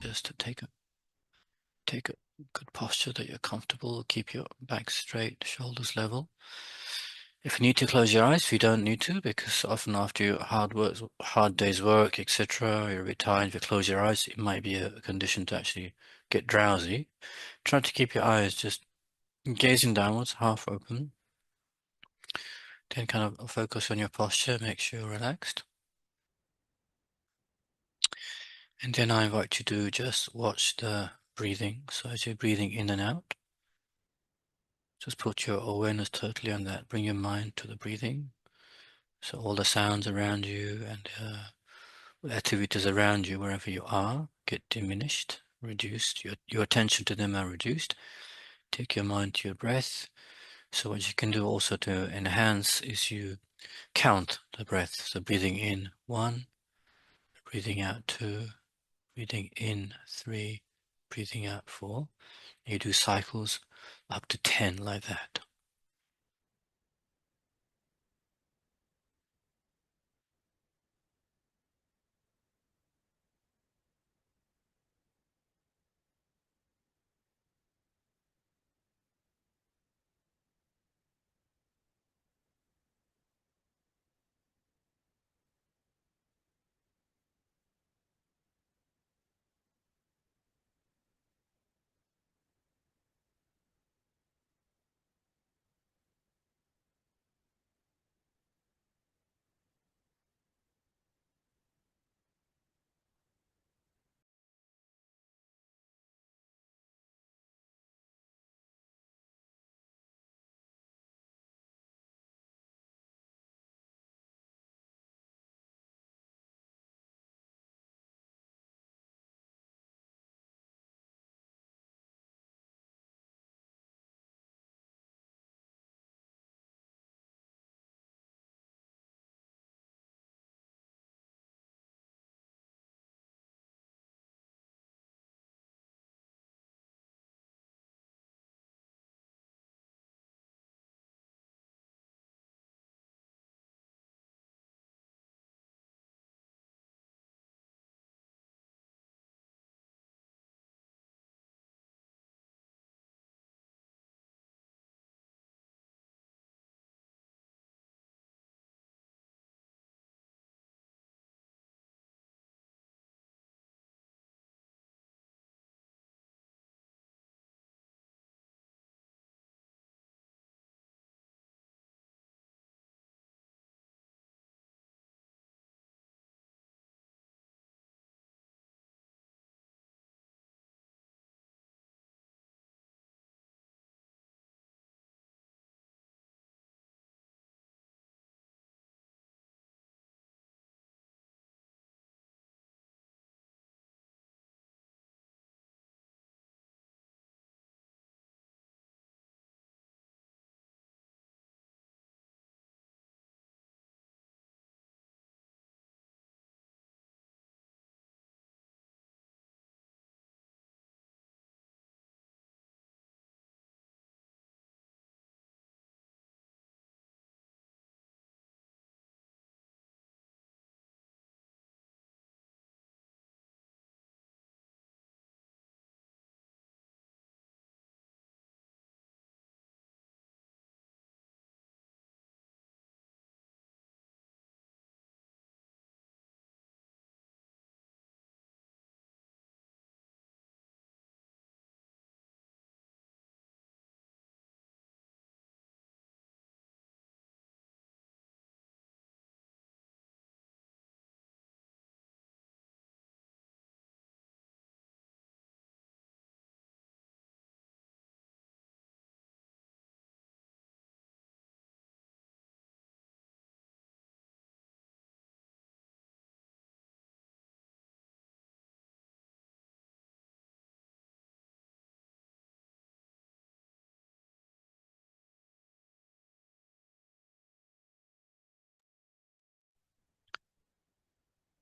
just to take a good posture that you're comfortable. Keep your back straight, shoulders level. If you need to close your eyes, if you don't need to, because often after your hard day's work, etc., you're a bit tired. If you close your eyes, it might be a condition to actually get drowsy. Try to keep your eyes just gazing downwards, half open. Then kind of focus on your posture, make sure you're relaxed. And then I invite you to just watch the breathing. So as you're breathing in and out, just put your awareness totally on that. Bring your mind to the breathing. So all the sounds around you and the activities around you, wherever you are, get diminished, reduced. Your attention to them are reduced. Take your mind to your breath. So what you can do also to enhance is you count the breath. So breathing in 1, breathing out 2, breathing in 3, breathing out 4. You do cycles up to 10 like that.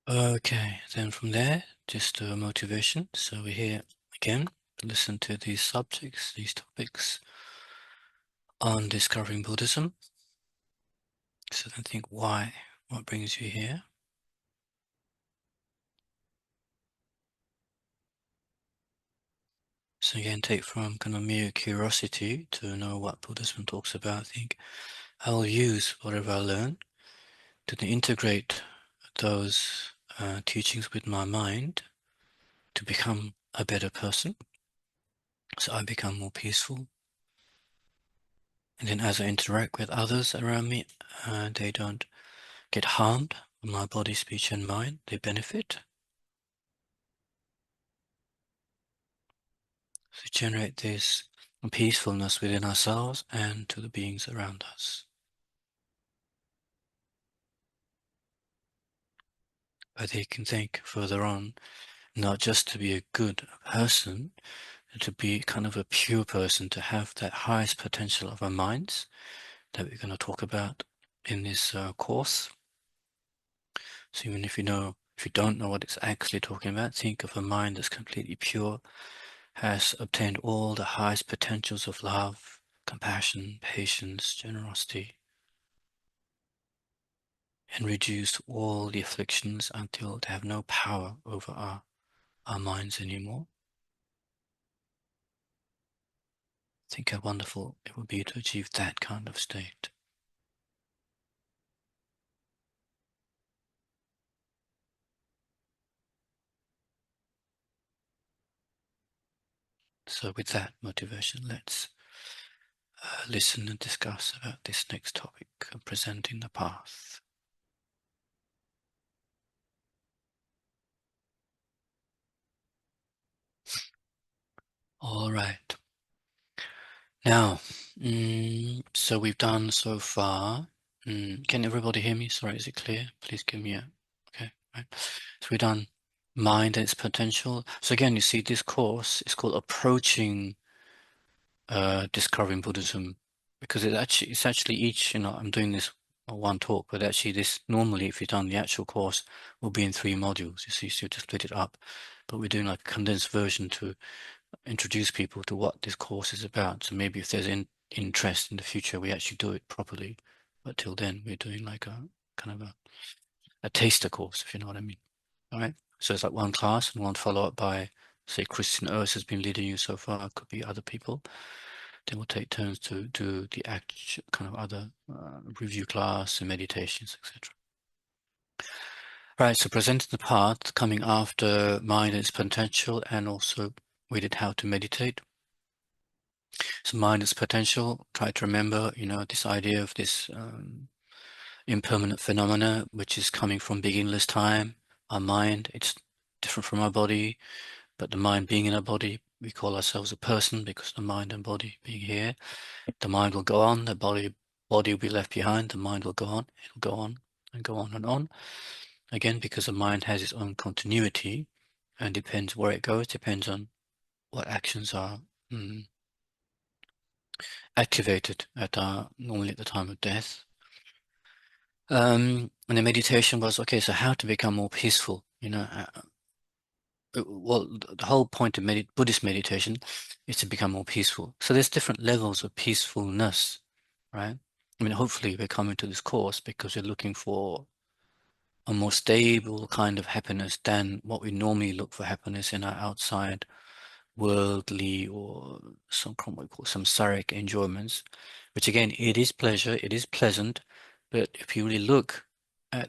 Okay, then from there, just a motivation. So we're here again to listen to these subjects, these topics on discovering Buddhism. So then think why, what brings you here? So again, take from kind of mere curiosity to know what Buddhism talks about. I think I will use whatever I learn to integrate those teachings with my mind to become a better person. So I become more peaceful. And then as I interact with others around me, they don't get harmed with my body, speech, and mind. They benefit. So generate this peacefulness within ourselves and to the beings around us. But they can think further on, not just to be a good person, to be kind of a pure person, to have that highest potential of our minds that we're going to talk about in this course. So even if you don't know what it's actually talking about, think of a mind that's completely pure, has obtained all the highest potentials of love, compassion, patience, generosity, and reduced all the afflictions until they have no power over our minds anymore. Think how wonderful it would be to achieve that kind of state. So with that motivation, let's listen and discuss about this next topic, presenting the path. All right. Now, so we've done so far. Can everybody hear me? Sorry, is it clear? Please give me a. Okay, right. So we've done mind and its potential. So again, you see, this course is called Approaching Discovering Buddhism, because it's actually each. I'm doing this one talk, but actually, this normally, if you've done the actual course, will be in 3 modules. You see, so you just split it up, but we're doing like a condensed version to introduce people to what this course is about. So maybe if there's interest in the future, we actually do it properly. But till then, we're doing like a kind of a taster course, if you know what I mean. All right. So it's like one class and one follow up by, say, Christian Earth has been leading you so far. It could be other people. Then we'll take turns to do the actual kind of other review class and meditations, etc. Right. So presenting the path coming after mind and its potential, and also we did how to meditate. So mind is potential. Try to remember, this idea of this impermanent phenomena, which is coming from beginningless time. Our mind, it's different from our body, but the mind being in our body, we call ourselves a person because the mind and body being here. The mind will go on, the body will be left behind, the mind will go on, it'll go on and go on and on. Again, because the mind has its own continuity and depends where it goes, depends on what actions are activated normally at the time of death. And the meditation was, okay, so how to become more peaceful, well, the whole point of Buddhist meditation is to become more peaceful. So there's different levels of peacefulness, right? I mean, hopefully we're coming to this course because we're looking for a more stable kind of happiness than what we normally look for happiness in our outside worldly or what we call samsaric enjoyments, which again, it is pleasure, it is pleasant, but if you really look at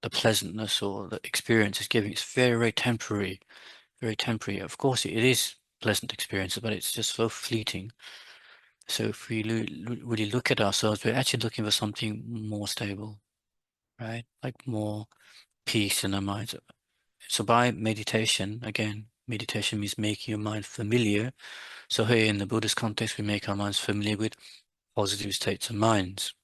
the pleasantness or the experience it's giving, it's very, very temporary, very temporary. Of course, it is pleasant experiences, but it's just so fleeting. So if we really look at ourselves, we're actually looking for something more stable, right? Like more peace in our minds. So by meditation, again, meditation means making your mind familiar. So here in the Buddhist context, we make our minds familiar with positive states of minds.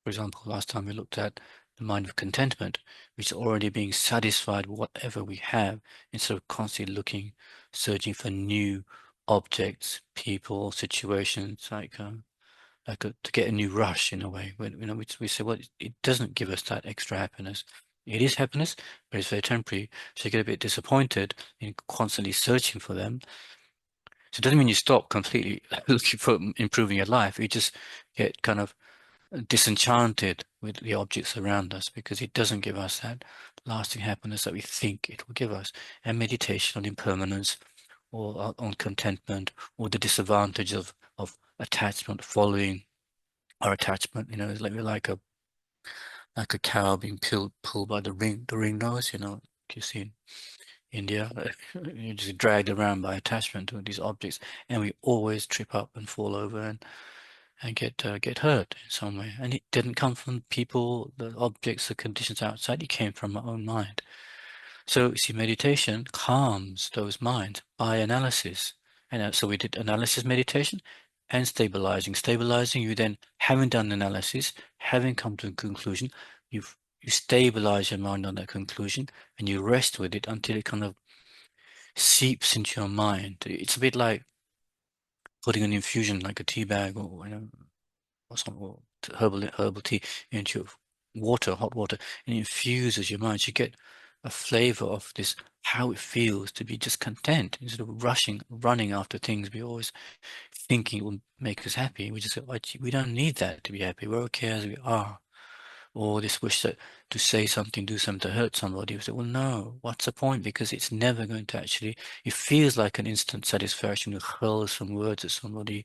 For example, last time we looked at the mind of contentment, which is already being satisfied with whatever we have, instead of constantly looking, searching for new objects, people, situations, to get a new rush in a way. We say, well, it doesn't give us that extra happiness. It is happiness, but it's very temporary. So you get a bit disappointed in constantly searching for them. So it doesn't mean you stop completely looking for improving your life. You just get kind of disenchanted with the objects around us because it doesn't give us that lasting happiness that we think it will give us. And meditation on impermanence or on contentment, or the disadvantage of attachment, following our attachment. It's like we're like a cow being pulled by the ring nose. You see in India, you're just dragged around by attachment to these objects, and we always trip up and fall over and get hurt in some way. And it didn't come from people, the objects, the conditions outside. It came from our own mind. So, you see, meditation calms those minds by analysis. And so we did analysis meditation and stabilizing. Stabilizing, you then, having done analysis, having come to a conclusion, you stabilize your mind on that conclusion and you rest with it until it kind of seeps into your mind. It's a bit like putting an infusion, like a tea bag or some or herbal tea into your water, hot water, and it infuses your mind. You get a flavor of this, how it feels to be just content instead of running after things. We always thinking it will make us happy. We just say, "Oh, we don't need that to be happy. We're okay as we are." Or this wish that to say something, do something to hurt somebody. We say, well, no, what's the point? Because it's never going to actually, it feels like an instant satisfaction to hurl some words at somebody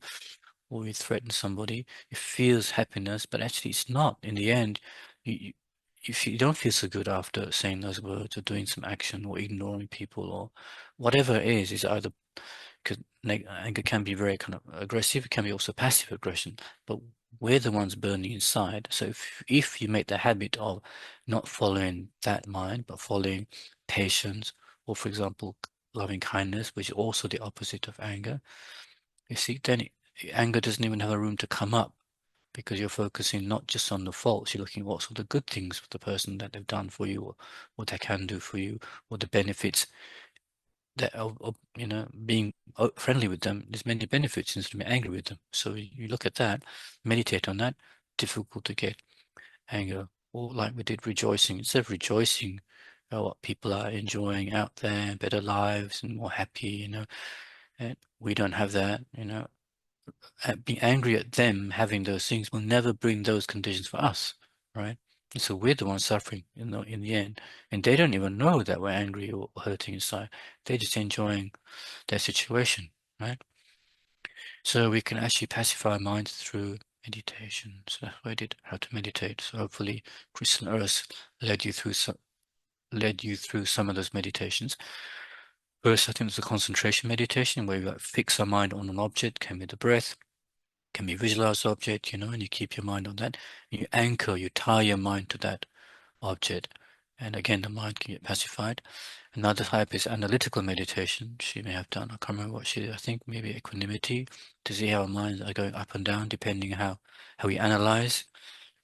or you threaten somebody. It feels happiness, but actually it's not. In the end, you, you don't feel so good after saying those words or doing some action or ignoring people or whatever it is either because anger can be very kind of aggressive. It can be also passive aggression, but we're the ones burning inside. So if you make the habit of not following that mind, but following patience, or for example, loving kindness, which is also the opposite of anger, you see, then anger doesn't even have a room to come up because you're focusing not just on the faults, you're looking at what's all the good things for the person that they've done for you, or what they can do for you, or the benefits that of being friendly with them. There's many benefits instead of being angry with them. So you look at that, meditate on that. Difficult to get anger, or like we did rejoicing. Instead of rejoicing about what people are enjoying out there, better lives and more happy, and we don't have that, being angry at them having those things will never bring those conditions for us, right? And so we're the ones suffering, in the end, and they don't even know that we're angry or hurting inside. They're just enjoying their situation, right? So we can actually pacify our minds through meditation. So that's what I did, how to meditate. So hopefully, Chris and Earth led you through some of those meditations. First, I think it's a concentration meditation where you like fix our mind on an object, can be the breath, can be visualized object, and you keep your mind on that. You tie your mind to that object. And again, the mind can get pacified. Another type is analytical meditation. She may have done, I can't remember what she did. I think maybe equanimity, to see how our minds are going up and down depending how we analyze.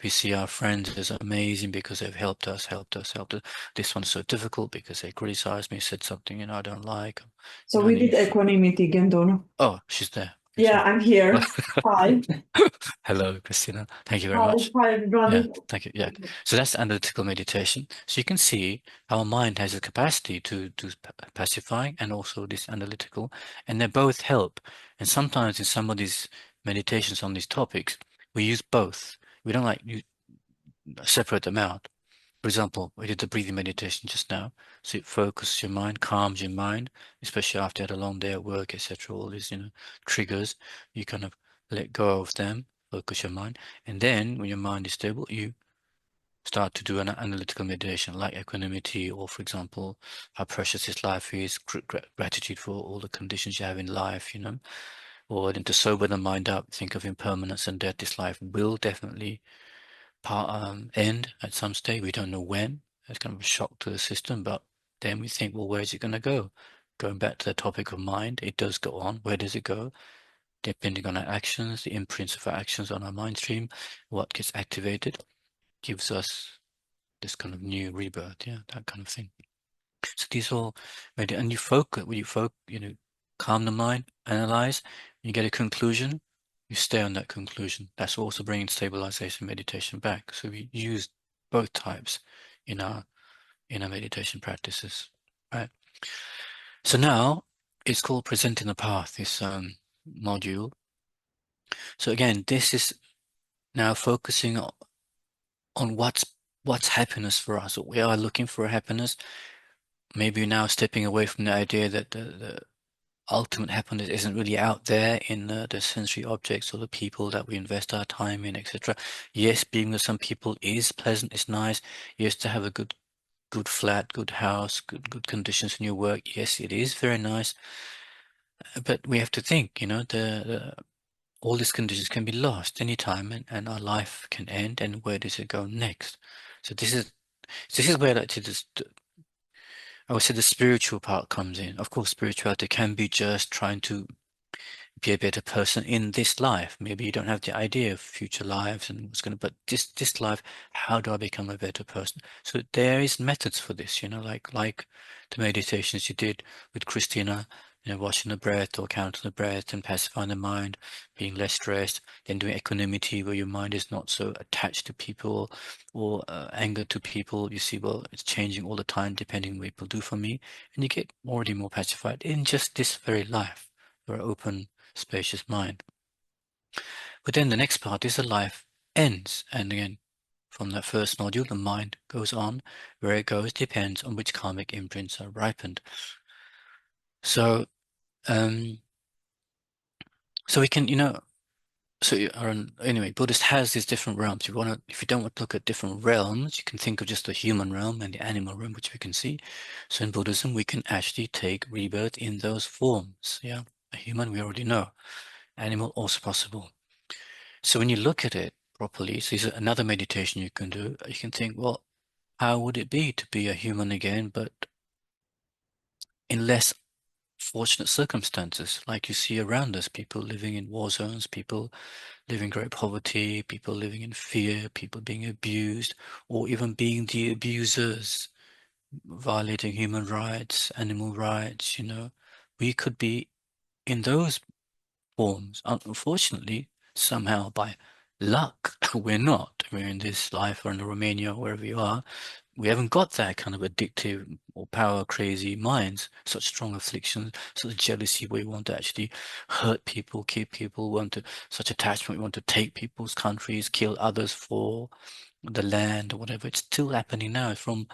We see our friends as amazing because they've helped us. This one's so difficult because they criticized me, said something, I don't like. So we And did equanimity again, Donna. oh, she's there. Okay, Yeah, sorry. I'm here. Hi. Hello, Christina. Thank you very Hi, much. hi, Yeah, everybody. thank you. Yeah. So that's analytical meditation. So you can see our mind has a capacity to do pacifying and also this analytical, and they both help. And sometimes in some of these meditations on these topics, we use both. We don't like you separate them out. For example, we did the breathing meditation just now. So it focuses your mind, calms your mind, especially after you had a long day at work, etc. All these, triggers, you kind of let go of them, focus your mind. And then when your mind is stable, you start to do an analytical meditation like equanimity, or for example, how precious this life is, gratitude for all the conditions you have in life, or then to sober the mind up, think of impermanence and death. This life will definitely end at some stage. We don't know when. It's kind of a shock to the system, but then we think, well, where's it going to go? Going back to the topic of mind, it does go on. Where does it go? Depending on our actions, the imprints of our actions on our mind stream, what gets activated gives us this kind of new rebirth, yeah, that kind of thing. So these all, and calm the mind, analyze, you get a conclusion, you stay on that conclusion. That's also bringing stabilization meditation back. So we use both types in our meditation practices, right? So now it's called presenting the path, this module. So again, this is now focusing on what's happiness for us. We are looking for happiness. Maybe now stepping away from the idea that ultimate happiness isn't really out there in the sensory objects or the people that we invest our time in, etc. Yes, being with some people is pleasant, it's nice. Yes, to have a good flat, good house, good conditions in your work. Yes, it is very nice. But we have to think, all these conditions can be lost anytime, and our life can end, and where does it go next? So this is where actually I would say the spiritual part comes in. Of course, spirituality can be just trying to be a better person in this life. Maybe you don't have the idea of future lives and what's going to, but this life, how do I become a better person? So there is methods for this, like the meditations you did with Christina, watching the breath or counting the breath and pacifying the mind, being less stressed, then doing equanimity where your mind is not so attached to people or anger to people. You see, well, it's changing all the time depending on what people do for me, and you get already more pacified in just this very life. You're open, spacious mind. But then the next part is the life ends. And again, from that first module, the mind goes on. Where it goes depends on which karmic imprints are ripened. So, um, so we can, anyway, Buddhist has these different realms. If you don't want to look at different realms, you can think of just the human realm and the animal realm, which we can see. So in Buddhism, we can actually take rebirth in those forms. Yeah, a human we already know. Animal also possible. So when you look at it properly, so this is another meditation you can do. You can think, well, how would it be to be a human again, but in less fortunate circumstances, like you see around us, people living in war zones, people living in great poverty, people living in fear, people being abused, or even being the abusers, violating human rights, animal rights, We could be in those forms. Unfortunately, somehow by luck, we're not. We're in this life or in Romania, wherever you are. We haven't got that kind of addictive or power crazy minds, such strong affliction, such jealousy where we want to actually hurt people, keep people, such attachment, we want to take people's countries, kill others for the land or whatever. It's still happening now from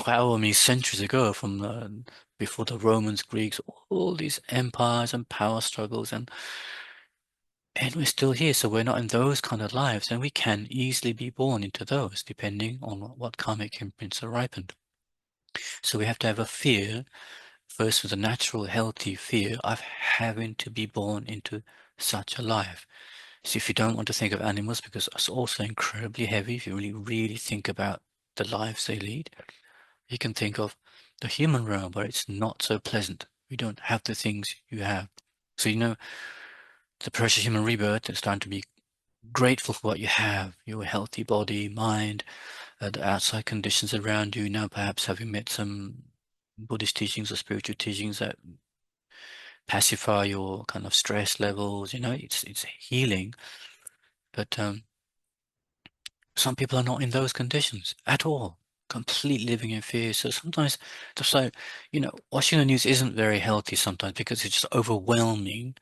however many centuries ago, from before the Romans, Greeks, all these empires and power struggles and we're still here, so we're not in those kind of lives, and we can easily be born into those, depending on what karmic imprints are ripened. So we have to have a fear, first with a natural, healthy fear of having to be born into such a life. So if you don't want to think of animals, because it's also incredibly heavy, if you really, really think about the lives they lead, you can think of the human realm where it's not so pleasant. We don't have the things you have. So the precious human rebirth is starting to be grateful for what you have, your healthy body, mind, the outside conditions around you. Now, perhaps having met some Buddhist teachings or spiritual teachings that pacify your kind of stress levels, it's healing. But some people are not in those conditions at all, completely living in fear. So sometimes, just like, watching the news isn't very healthy sometimes because it's just overwhelming.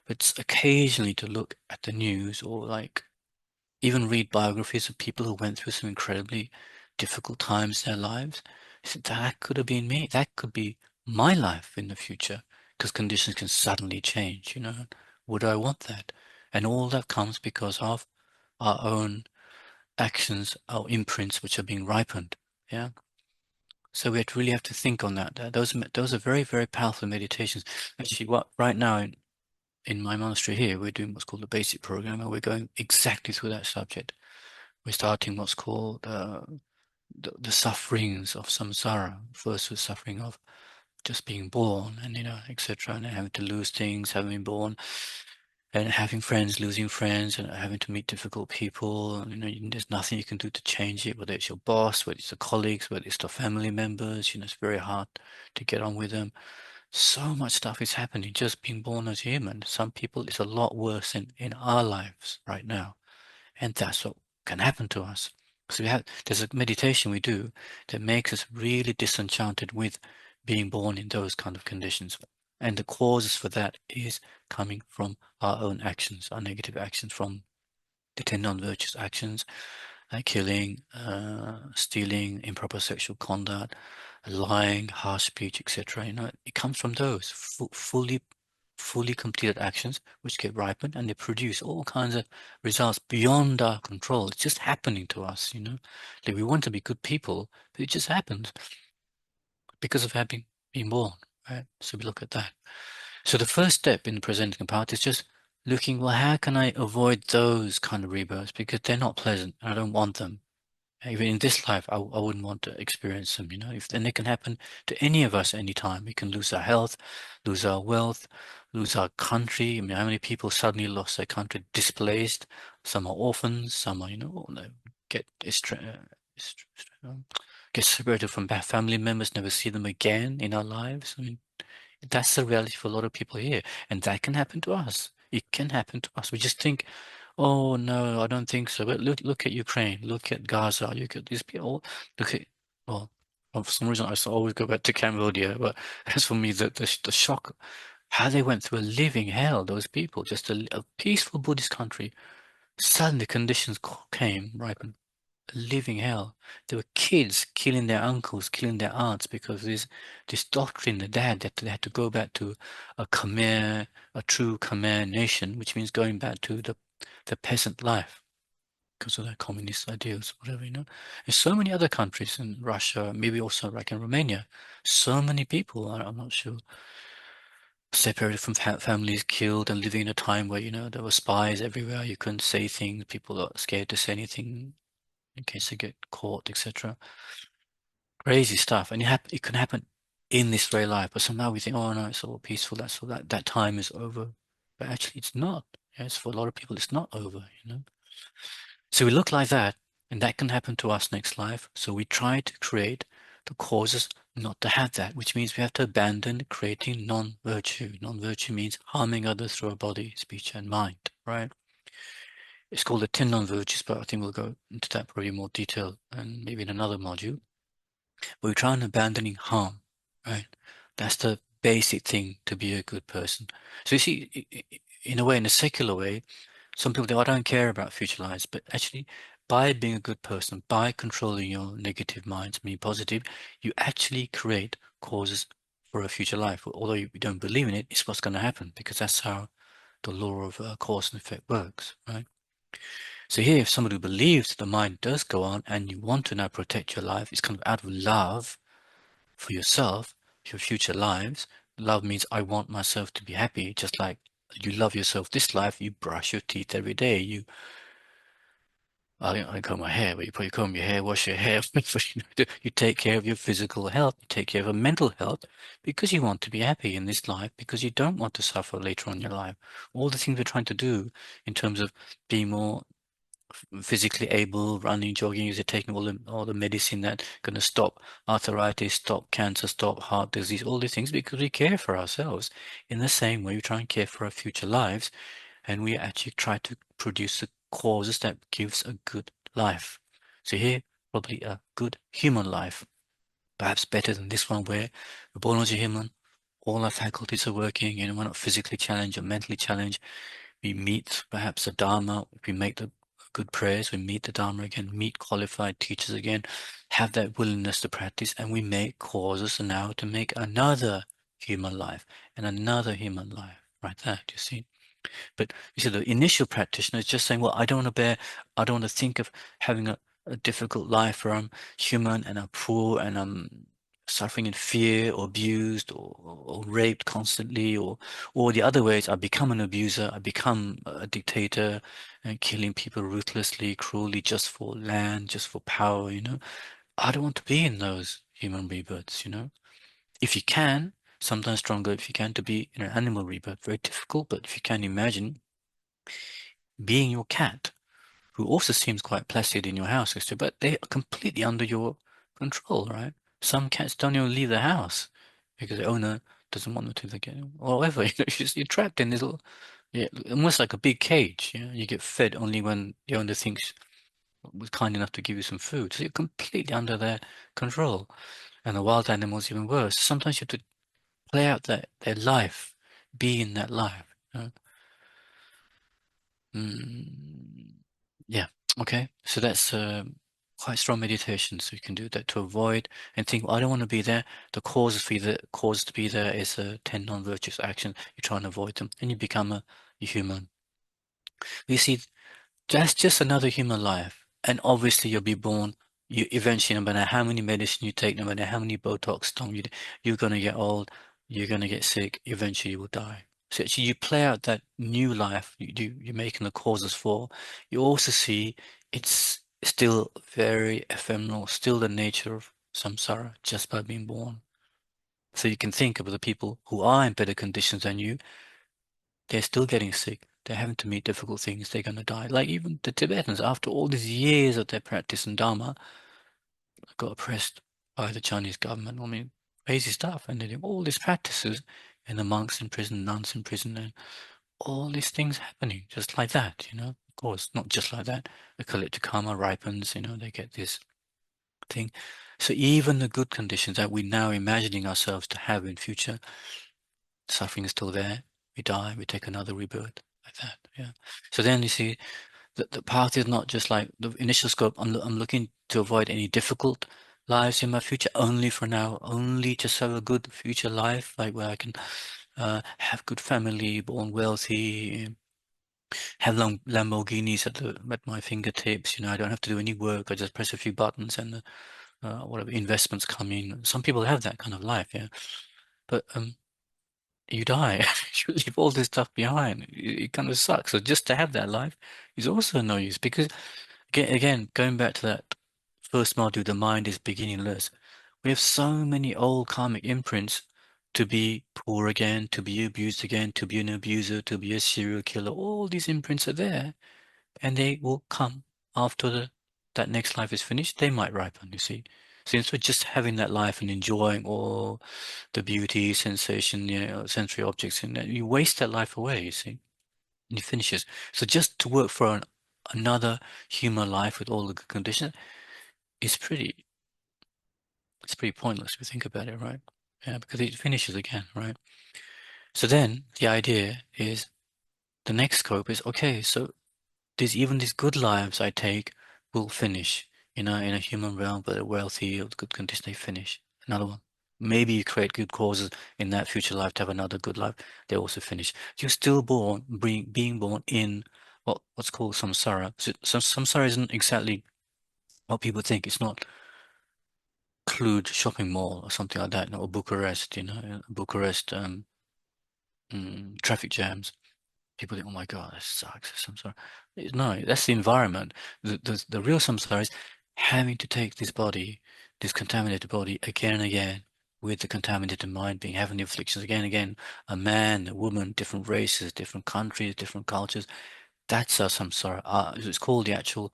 But occasionally to look at the news or like even read biographies of people who went through some incredibly difficult times in their lives. I said, that could have been me. That could be my life in the future because conditions can suddenly change. Would I want that? And all that comes because of our own actions, our imprints, which are being ripened. Yeah. So really have to think on that. Those are very, very powerful meditations. Actually, what right now in my monastery here, we're doing what's called the basic program, and we're going exactly through that subject. We're starting what's called the sufferings of samsara. First, the suffering of just being born, and etc., and having to lose things, having been born, and having friends, losing friends, and having to meet difficult people. There's nothing you can do to change it, whether it's your boss, whether it's the colleagues, whether it's the family members. It's very hard to get on with them. So much stuff is happening just being born as human. Some people, it's a lot worse in our lives right now. And that's what can happen to us. So there's a meditation we do that makes us really disenchanted with being born in those kind of conditions. And the causes for that is coming from our own actions, our negative actions, from the 10 non-virtuous actions, like killing, stealing, improper sexual conduct, lying, harsh speech, etc. It comes from those fully completed actions which get ripened and they produce all kinds of results beyond our control. It's just happening to us. Like we want to be good people, but it just happens because of having been born, right? So we look at that. So the first step in presenting a path is just looking, well, how can I avoid those kind of rebirths? Because they're not pleasant. I don't want them. Even in this life, I wouldn't want to experience them. If then they can happen to any of us anytime. We can lose our health, lose our wealth, lose our country. I mean, how many people suddenly lost their country, displaced? Some are orphans, some are, they get get separated from their family members, never see them again in our lives. I mean, that's the reality for a lot of people here, and that can happen to us. It can happen to us. We just think, oh no, I don't think so. But look at Ukraine, look at Gaza, look at these people, look at well, for some reason I always go back to Cambodia, but as for me the shock, how they went through a living hell, those people, just a peaceful Buddhist country, suddenly conditions came, ripened living hell. There were kids killing their uncles, killing their aunts because of this doctrine that they had to go back to a Khmer, a true Khmer nation, which means going back to the peasant life because of their communist ideals, whatever. There's so many other countries in Russia, maybe also like in Romania. So many people, I'm not sure, separated from families, killed, and living in a time where, there were spies everywhere. You couldn't say things. People are scared to say anything in case they get caught, etc. Crazy stuff, and it can happen in this very life. But somehow we think, oh no, it's all peaceful. That's all. That time is over. But actually, it's not. Yes, for a lot of people, it's not over. So we look like that, and that can happen to us next life. So we try to create the causes not to have that, which means we have to abandon creating non-virtue. Non-virtue means harming others through our body, speech, and mind. Right? It's called the 10 non-virtues, but I think we'll go into that probably in more detail and maybe in another module. But we try on abandoning harm, right? That's the basic thing to be a good person. So you see, in a way, in a secular way, some people think, I don't care about future lives, but actually, by being a good person, by controlling your negative minds, being positive, you actually create causes for a future life. Although you don't believe in it, it's what's going to happen because that's how the law of cause and effect works, right? So here, if somebody believes the mind does go on and you want to now protect your life, it's kind of out of love for yourself, your future lives. Love means I want myself to be happy, just like you love yourself this life, you brush your teeth every day. I comb my hair, but you probably comb your hair, wash your hair. You take care of your physical health, you take care of your mental health because you want to be happy in this life, because you don't want to suffer later on in your life. All the things we're trying to do in terms of being more physically able, running, jogging, is it taking all the medicine that going to stop arthritis, stop cancer, stop heart disease, all these things because we care for ourselves. In the same way, we try and care for our future lives, and we actually try to produce the causes that gives a good life. So here, probably a good human life, perhaps better than this one where we're born as a human, all our faculties are working, we're not physically challenged or mentally challenged. We meet perhaps the Dharma, we make the good prayers, we meet the Dharma again, meet qualified teachers again, have that willingness to practice, and we make causes now to make another human life and another human life. Right there, do you see? But you see, the initial practitioner is just saying, well, I don't want to think of having a difficult life where I'm human and I'm poor and I'm suffering in fear or abused or raped constantly, or the other ways, I become an abuser, I become a dictator and killing people ruthlessly, cruelly, just for land, just for power. I don't want to be in those human rebirths. If you can, sometimes stronger if you can to be in an animal rebirth, very difficult, but if you can imagine being your cat, who also seems quite placid in your house, sister, but they are completely under your control, right? Some cats don't even leave the house because the owner doesn't want them to again, or whatever. You're trapped in this little, yeah, almost like a big cage. You get fed only when the owner thinks was kind enough to give you some food. So you're completely under their control. And the wild animals even worse. Sometimes you have to play out their life, be in that life. Mm, yeah. Okay. So that's quite strong meditation, so you can do that to avoid and think, well, I don't want to be there. The cause to be there is 10 non-virtuous actions. You try and avoid them, and you become a human. You see, that's just another human life. And obviously you'll be born, you eventually, no matter how many medicine you take, no matter how many Botox done, you're gonna get old, you're gonna get sick, eventually you will die. So actually you play out that new life you're making the causes for. You also see it's still very ephemeral, still the nature of samsara just by being born. So you can think of the people who are in better conditions than you, they're still getting sick. They're having to meet difficult things. They're going to die. Like even the Tibetans, after all these years of their practice in Dharma, got oppressed by the Chinese government. I mean, crazy stuff. And they're doing all these practices, and the monks in prison, nuns in prison, and all these things happening just like that, you know. Of course, not just like that. The collective karma ripens, you know, they get this thing. So even the good conditions that we're now imagining ourselves to have in future, suffering is still there. We die, we take another rebirth like that. Yeah. So then you see the path is not just like the initial scope. I'm looking to avoid any difficult lives in my future only for now, only just have a good future life, like where I can have good family, born wealthy, have long Lamborghinis at my fingertips. You know, I don't have to do any work. I just press a few buttons and whatever investments come in. Some people have that kind of life, yeah. But you die, you leave all this stuff behind. It kind of sucks. So just to have that life is also no use because again, going back to that first module, the mind is beginningless. We have so many old karmic imprints to be poor again, to be abused again, to be an abuser, to be a serial killer. All these imprints are there, and they will come after that next life is finished. They might ripen, you see. Since we're just having that life and enjoying all the beauty, sensation, you know, sensory objects, and you waste that life away, you see, and it finishes. So just to work for another human life with all the good conditions is it's pretty pointless if you think about it, right? Yeah, because it finishes again, right? So then the idea is the next scope is okay, so these good lives I take will finish in a human realm, but a wealthy or good condition, they finish. Another one. Maybe you create good causes in that future life to have another good life, they also finish. You're still born, being born in what's called samsara. So samsara isn't exactly what people think. It's not Cluj shopping mall or something like that, or Bucharest, Bucharest traffic jams. People think, oh my God, that sucks. Samsara. No, that's the environment. The real samsara is having to take this body, this contaminated body, again and again, with the contaminated mind being having the afflictions again and again. A man, a woman, different races, different countries, different cultures. That's our samsara. It's called the actual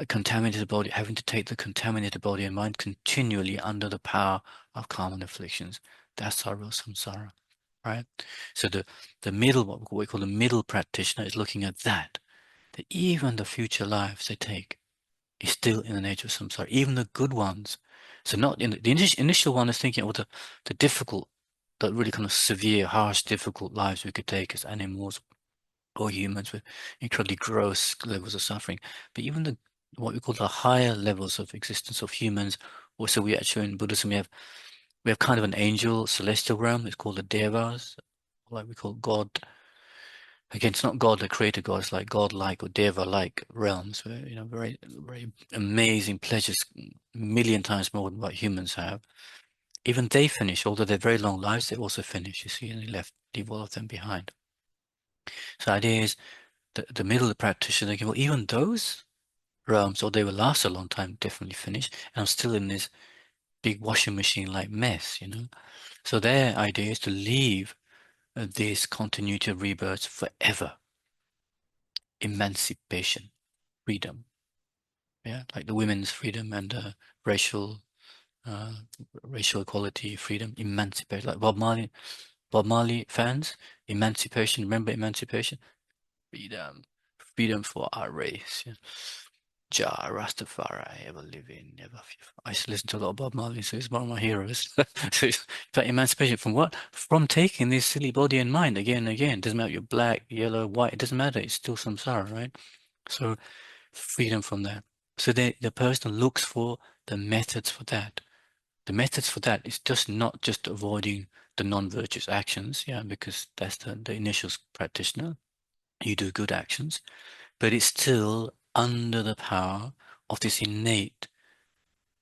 contaminated body, having to take the contaminated body and mind continually under the power of karma and afflictions. That's our real samsara, right? So the middle, what we call the middle practitioner, is looking at that even the future lives they take is still in the nature of samsara, even the good ones. So not in the initial one is thinking, oh, the difficult, the really kind of severe, harsh, difficult lives we could take as animals or humans with incredibly gross levels of suffering. But even the what we call the higher levels of existence of humans, also we actually in Buddhism we have kind of an angel celestial realm. It's called the devas, like we call God. Again, it's not God, the creator God. It's like God-like or deva-like realms, where very very amazing pleasures, a million times more than what humans have. Even they finish, although they're very long lives, they also finish. You see, and they leave all of them behind. So the idea is the middle practitioner thinking, well, even those realms, or they will last a long time, definitely finish, and I'm still in this big washing machine like mess. So their idea is to leave this continuity of rebirths forever. Emancipation, freedom, yeah, like the women's freedom and uh, racial equality, freedom, emancipation, like Bob Marley fans, emancipation. Remember emancipation, freedom, freedom for our race. Yeah. Jah Rastafari, ever living, never fear. I used to listen to a lot of Bob Marley, so he's one of my heroes. So but emancipation from what? From taking this silly body and mind again and again. Doesn't matter if you're black, yellow, white, it doesn't matter. It's still samsara, right? So freedom from that. So the person looks for the methods for that. The methods for that is just not just avoiding the non-virtuous actions, yeah, because that's the initial practitioner. You do good actions, but it's still under the power of this innate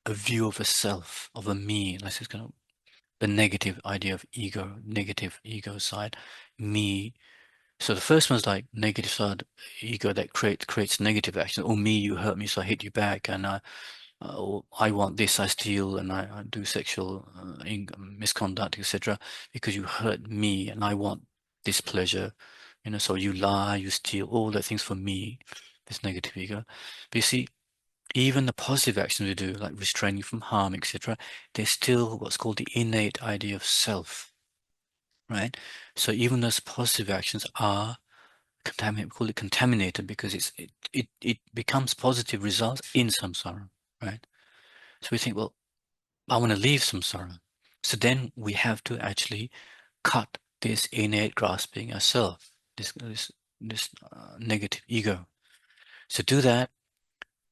a view of a self, of a me. Like it's kind of the negative idea of ego, negative ego side, me. So the first one's like negative side ego that creates negative action. Oh, me, you hurt me, so I hit you back, and or I want this, I steal, and I do sexual misconduct, etc. Because you hurt me, and I want this pleasure. So you lie, you steal, all the things for me, this negative ego. But you see, even the positive actions we do, like restraining from harm, etc., there's still what's called the innate idea of self, right? So even those positive actions are contaminated, we call it contaminated because it becomes positive results in samsara, right? So we think, well, I want to leave samsara. So then we have to actually cut this innate grasping ourselves, this negative ego. So to do that,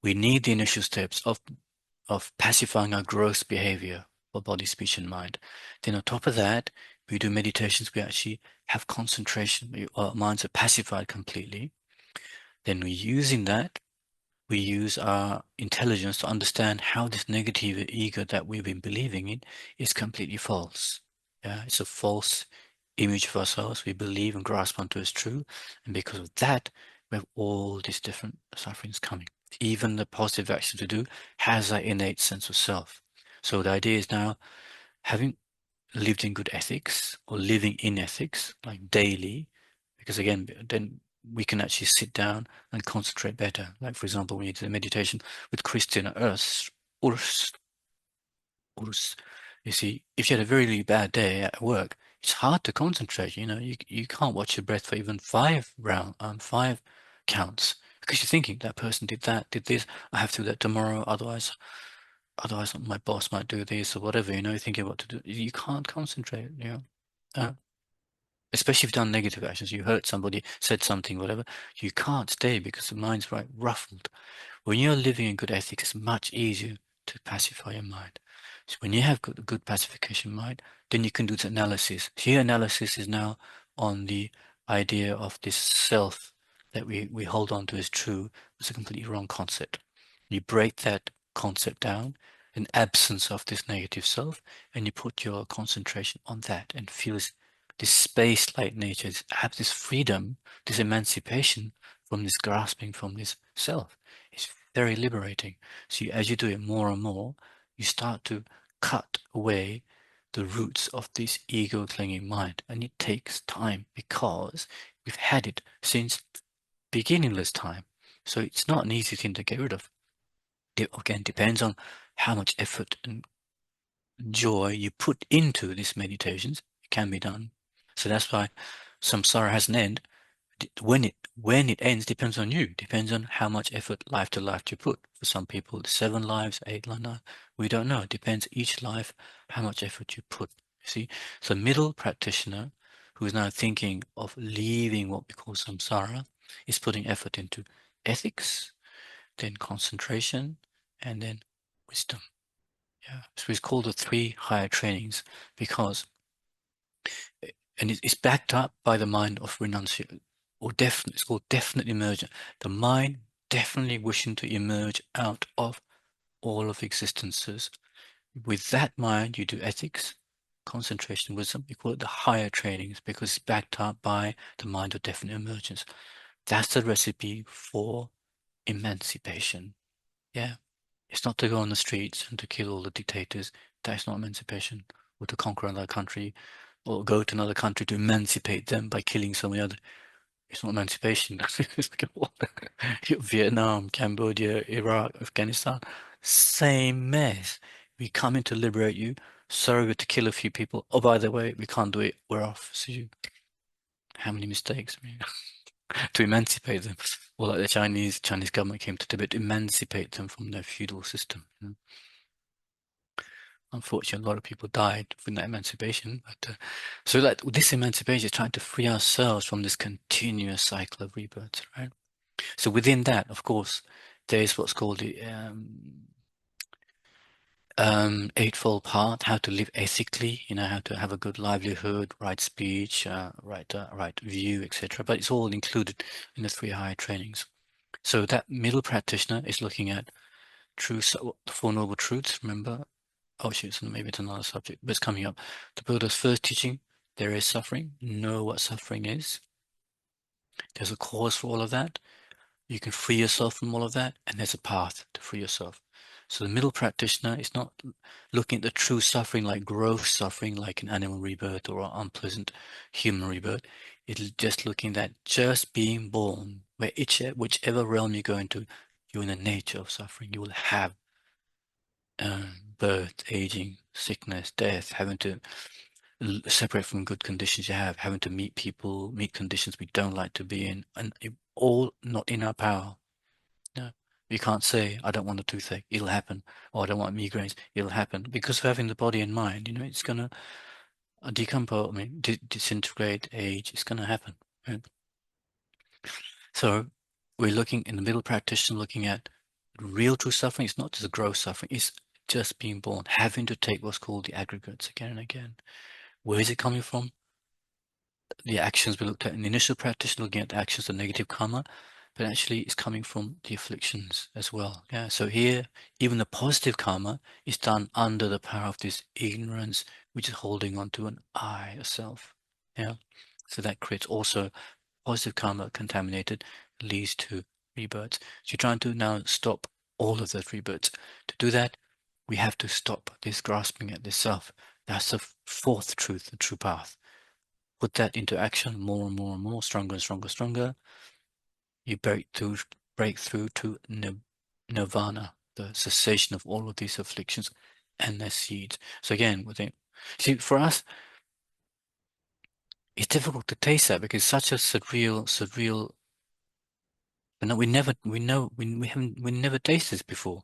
we need the initial steps of pacifying our gross behavior for body, speech, and mind. Then on top of that, we do meditations. We actually have concentration. Our minds are pacified completely. Then we're using that. We use our intelligence to understand how this negative ego that we've been believing in is completely false. Yeah, it's a false image of ourselves we believe and grasp onto as true. And because of that, we have all these different sufferings coming. Even the positive actions we do has that innate sense of self. So the idea is now having lived in good ethics or living in ethics, like daily, because again, then we can actually sit down and concentrate better. Like, for example, when you do the meditation with Christian Urs, Urs, you see, if you had a very, really bad day at work, it's hard to concentrate. You can't watch your breath for even five counts because you're thinking that person did that, did this. I have to do that tomorrow. Otherwise my boss might do this or whatever. You're thinking what to do. You can't concentrate. Uh, Especially if you've done negative actions. You hurt somebody, said something, whatever. You can't stay because the mind's right ruffled. When you're living in good ethics, it's much easier to pacify your mind. So when you have good pacification mind, then you can do the analysis. Here, analysis is now on the idea of this self that we hold on to as true. It's a completely wrong concept. You break that concept down, an absence of this negative self, and you put your concentration on that and feel this space-like nature, this freedom, this emancipation from this grasping from this self. It's very liberating. So as you do it more and more, you start to cut away the roots of this ego clinging mind. And it takes time because we've had it since beginningless time. So it's not an easy thing to get rid of. It again depends on how much effort and joy you put into these meditations. It can be done. So that's why samsara has an end. When it ends depends on you. Depends on how much effort, life to life, you put. For some people, 7 lives, 8 lives, 9. We don't know. It depends each life how much effort you put. You see, so middle practitioner who is now thinking of leaving what we call samsara is putting effort into ethics, then concentration, and then wisdom. Yeah, so it's called the 3 higher trainings because and it's backed up by the mind of renunciation, or definite. It's called definite emergence. The mind definitely wishing to emerge out of all of existences. With that mind, you do ethics, concentration, wisdom. You call it the higher trainings because it's backed up by the mind of definite emergence. That's the recipe for emancipation. Yeah, it's not to go on the streets and to kill all the dictators. That's not emancipation, or to conquer another country or go to another country to emancipate them by killing so many other. It's not emancipation. It's like, what? Vietnam, Cambodia, Iraq, Afghanistan, same mess. We come in to liberate you, surrogate to kill a few people. Oh, by the way, we can't do it. We're off. See, how many mistakes? I mean, to emancipate them. Well, like the Chinese government came to Tibet to emancipate them from their feudal system. Unfortunately, a lot of people died from that emancipation. But so like this emancipation is trying to free ourselves from this continuous cycle of rebirth, right? So within that, of course, There's what's called the eightfold path, how to live ethically, how to have a good livelihood, right speech, right view, etc. But it's all included in the three higher trainings. So that middle practitioner is looking at the Four Noble Truths, remember? Oh, shoot, so maybe it's another subject, but it's coming up. The Buddha's first teaching, there is suffering. Know what suffering is. There's a cause for all of that. You can free yourself from all of that, and there's a path to free yourself. So the middle practitioner is not looking at the true suffering like gross suffering, like an animal rebirth or an unpleasant human rebirth. It's just looking at just being born, where whichever realm you go into, you're in the nature of suffering. You will have birth, aging, sickness, death, having to separate from good conditions you have, having to meet people, meet conditions we don't like to be in, and all not in our power. No, you can't say, I don't want a toothache, it'll happen, or I don't want migraines, it'll happen. Because of having the body and mind, it's going to decompose, disintegrate, age, it's going to happen. Right? So we're looking in the middle practitioner, looking at real true suffering. It's not just gross suffering, it's just being born, having to take what's called the aggregates again and again. Where is it coming from? The actions we looked at in the initial practice, looking at the actions of negative karma, but actually it's coming from the afflictions as well. Yeah. So here, even the positive karma is done under the power of this ignorance, which is holding on to an I, a self. Yeah. So that creates also positive karma contaminated, leads to rebirths. So you're trying to now stop all of those rebirths. To do that, we have to stop this grasping at this self. That's the fourth truth, the true path. Put that into action more and more and more, stronger and stronger, stronger. You break through to nirvana, the cessation of all of these afflictions and their seeds. So again, see, for us, it's difficult to taste that because it's such a surreal. And we never tasted this before,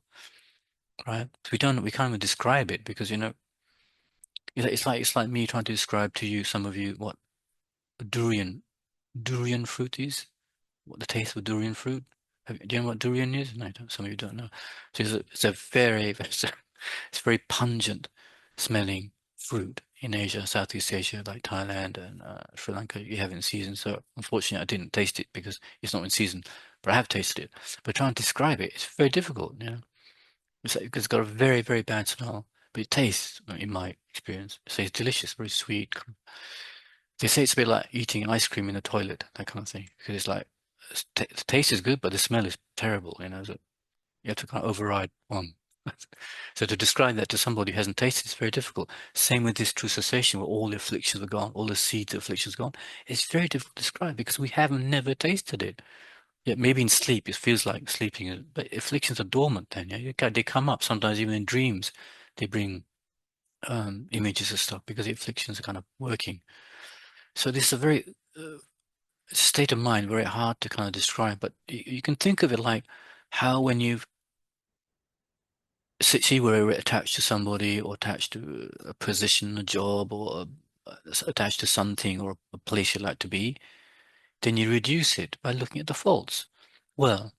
right? We can't even describe it because it's like me trying to describe to you, some of you, what durian fruit is. What the taste of durian fruit. Do you know what durian is? No, some of you don't know. So it's a it's very pungent smelling fruit in Asia, Southeast Asia, like Thailand and Sri Lanka. You have it in season. So unfortunately, I didn't taste it because it's not in season. But I have tasted it. But trying to describe it, it's very difficult. It's got a very, very bad smell. But it tastes, in my experience, so it's delicious, very sweet. They say it's a bit like eating ice cream in the toilet, that kind of thing, because it's like the taste is good, but the smell is terrible. So you have to kind of override one. So to describe that to somebody who hasn't tasted, it's very difficult. Same with this true cessation, where all the afflictions are gone, all the seeds of afflictions are gone. It's very difficult to describe because we haven't never tasted it. Yeah, maybe in sleep it feels like sleeping, but afflictions are dormant. Then, yeah, they come up sometimes even in dreams. They bring images of stuff because the afflictions are kind of working. So this is a very state of mind, very hard to kind of describe, but you can think of it like how when you see where you're attached to somebody or attached to a position, a job, or attached to something or a place you'd like to be, then you reduce it by looking at the faults. Well,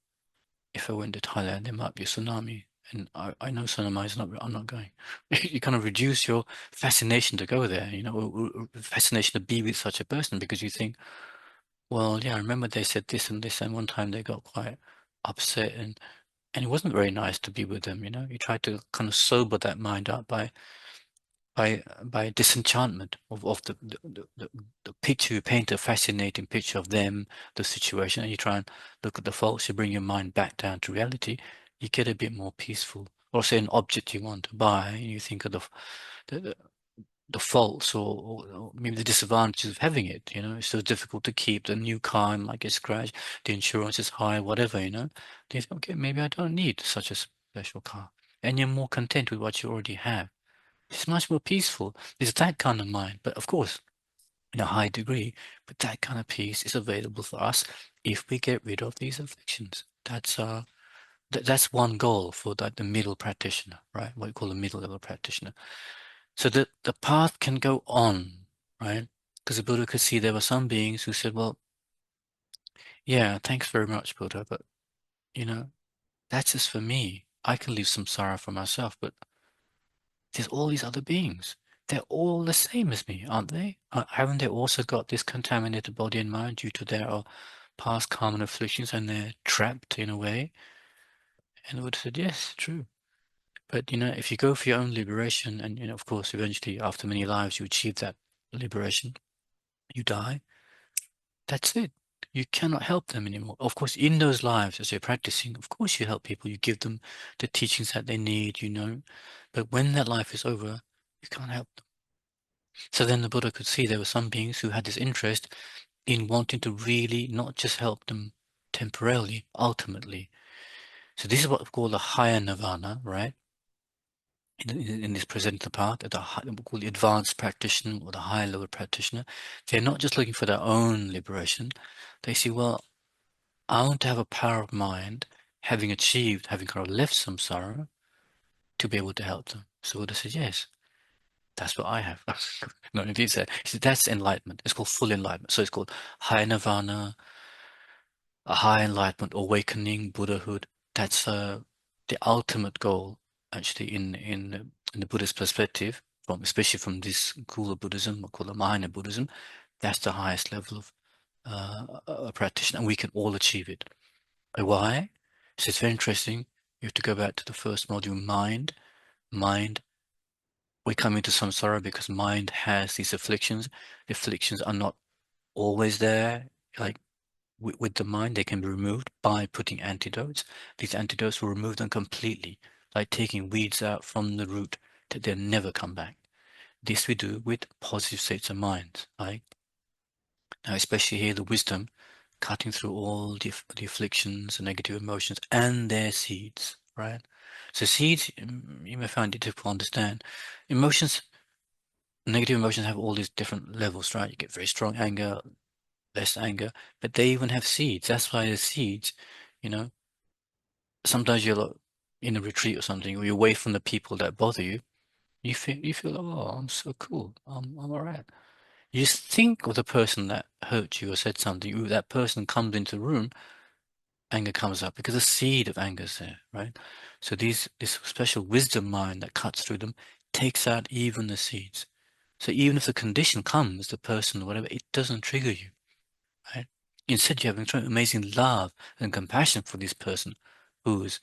if I went to Thailand, there might be a tsunami. And I know tsunami is not, I'm not going. You kind of reduce your fascination to go there, or fascination to be with such a person because you think, well, yeah, I remember they said this, and one time they got quite upset, and it wasn't very nice to be with them. You try to kind of sober that mind up by disenchantment of the picture. You paint a fascinating picture of them, the situation, and you try and look at the faults. You bring your mind back down to reality. You get a bit more peaceful. Or say an object you want to buy, and you think of the, the faults or maybe the disadvantages of having it. It's so difficult to keep. The new car might get scratched, the insurance is high, whatever. Then you think, okay, maybe I don't need such a special car, and you're more content with what you already have. It's much more peaceful. It's that kind of mind, but of course, in a high degree. But that kind of peace is available for us if we get rid of these afflictions. That's one goal for the middle practitioner, right? What you call the middle level practitioner. So the path can go on, right? Because the Buddha could see there were some beings who said, well, yeah, thanks very much, Buddha, but you know, That's just for me. I can leave samsara for myself, but there's all these other beings. They're all the same as me, aren't they? Haven't they also got this contaminated body and mind due to their past karma and afflictions, and they're trapped in a way? And I would have said, yes, true. But, if you go for your own liberation, and, of course, eventually, after many lives, you achieve that liberation, you die, that's it. You cannot help them anymore. Of course, in those lives, as you're practicing, of course, you help people. You give them the teachings that they need. But when that life is over, you can't help them. So then the Buddha could see there were some beings who had this interest in wanting to really not just help them temporarily, ultimately. So this is what we call the higher nirvana, right? In this presenter part, we call the advanced practitioner or the higher level practitioner. They're not just looking for their own liberation. They see, well, I want to have a power of mind, having kind of left samsara, to be able to help them. So Buddha says, yes, that's what I have. No, indeed, he said that's enlightenment. It's called full enlightenment. So it's called high nirvana, a high enlightenment, awakening, Buddhahood. That's the ultimate goal, actually, in the Buddhist perspective, especially from this school of Buddhism, or called the Mahayana Buddhism. That's the highest level of a practitioner, and we can all achieve it. Why? So it's very interesting. You have to go back to the first module, mind. Mind, we come into samsara because mind has these afflictions. The afflictions are not always there. Like with the mind, they can be removed by putting antidotes. These antidotes will remove them completely, like taking weeds out from the root that they'll never come back. This we do with positive states of mind. Right? Now, especially here, the wisdom, cutting through all the afflictions, the negative emotions, and their seeds, right? So seeds, you may find it difficult to understand. Emotions, negative emotions have all these different levels, right? You get very strong anger, less anger, but they even have seeds. That's why the seeds, you know, sometimes you're in a retreat or something, or you're away from the people that bother you. You feel, oh, I'm so cool. I'm all right. You just think of the person that hurt you or said something. That person comes into the room, anger comes up because the seed of anger is there, right? So this special wisdom mind that cuts through them takes out even the seeds. So even if the condition comes, the person or whatever, it doesn't trigger you, right? Instead, you have amazing love and compassion for this person who is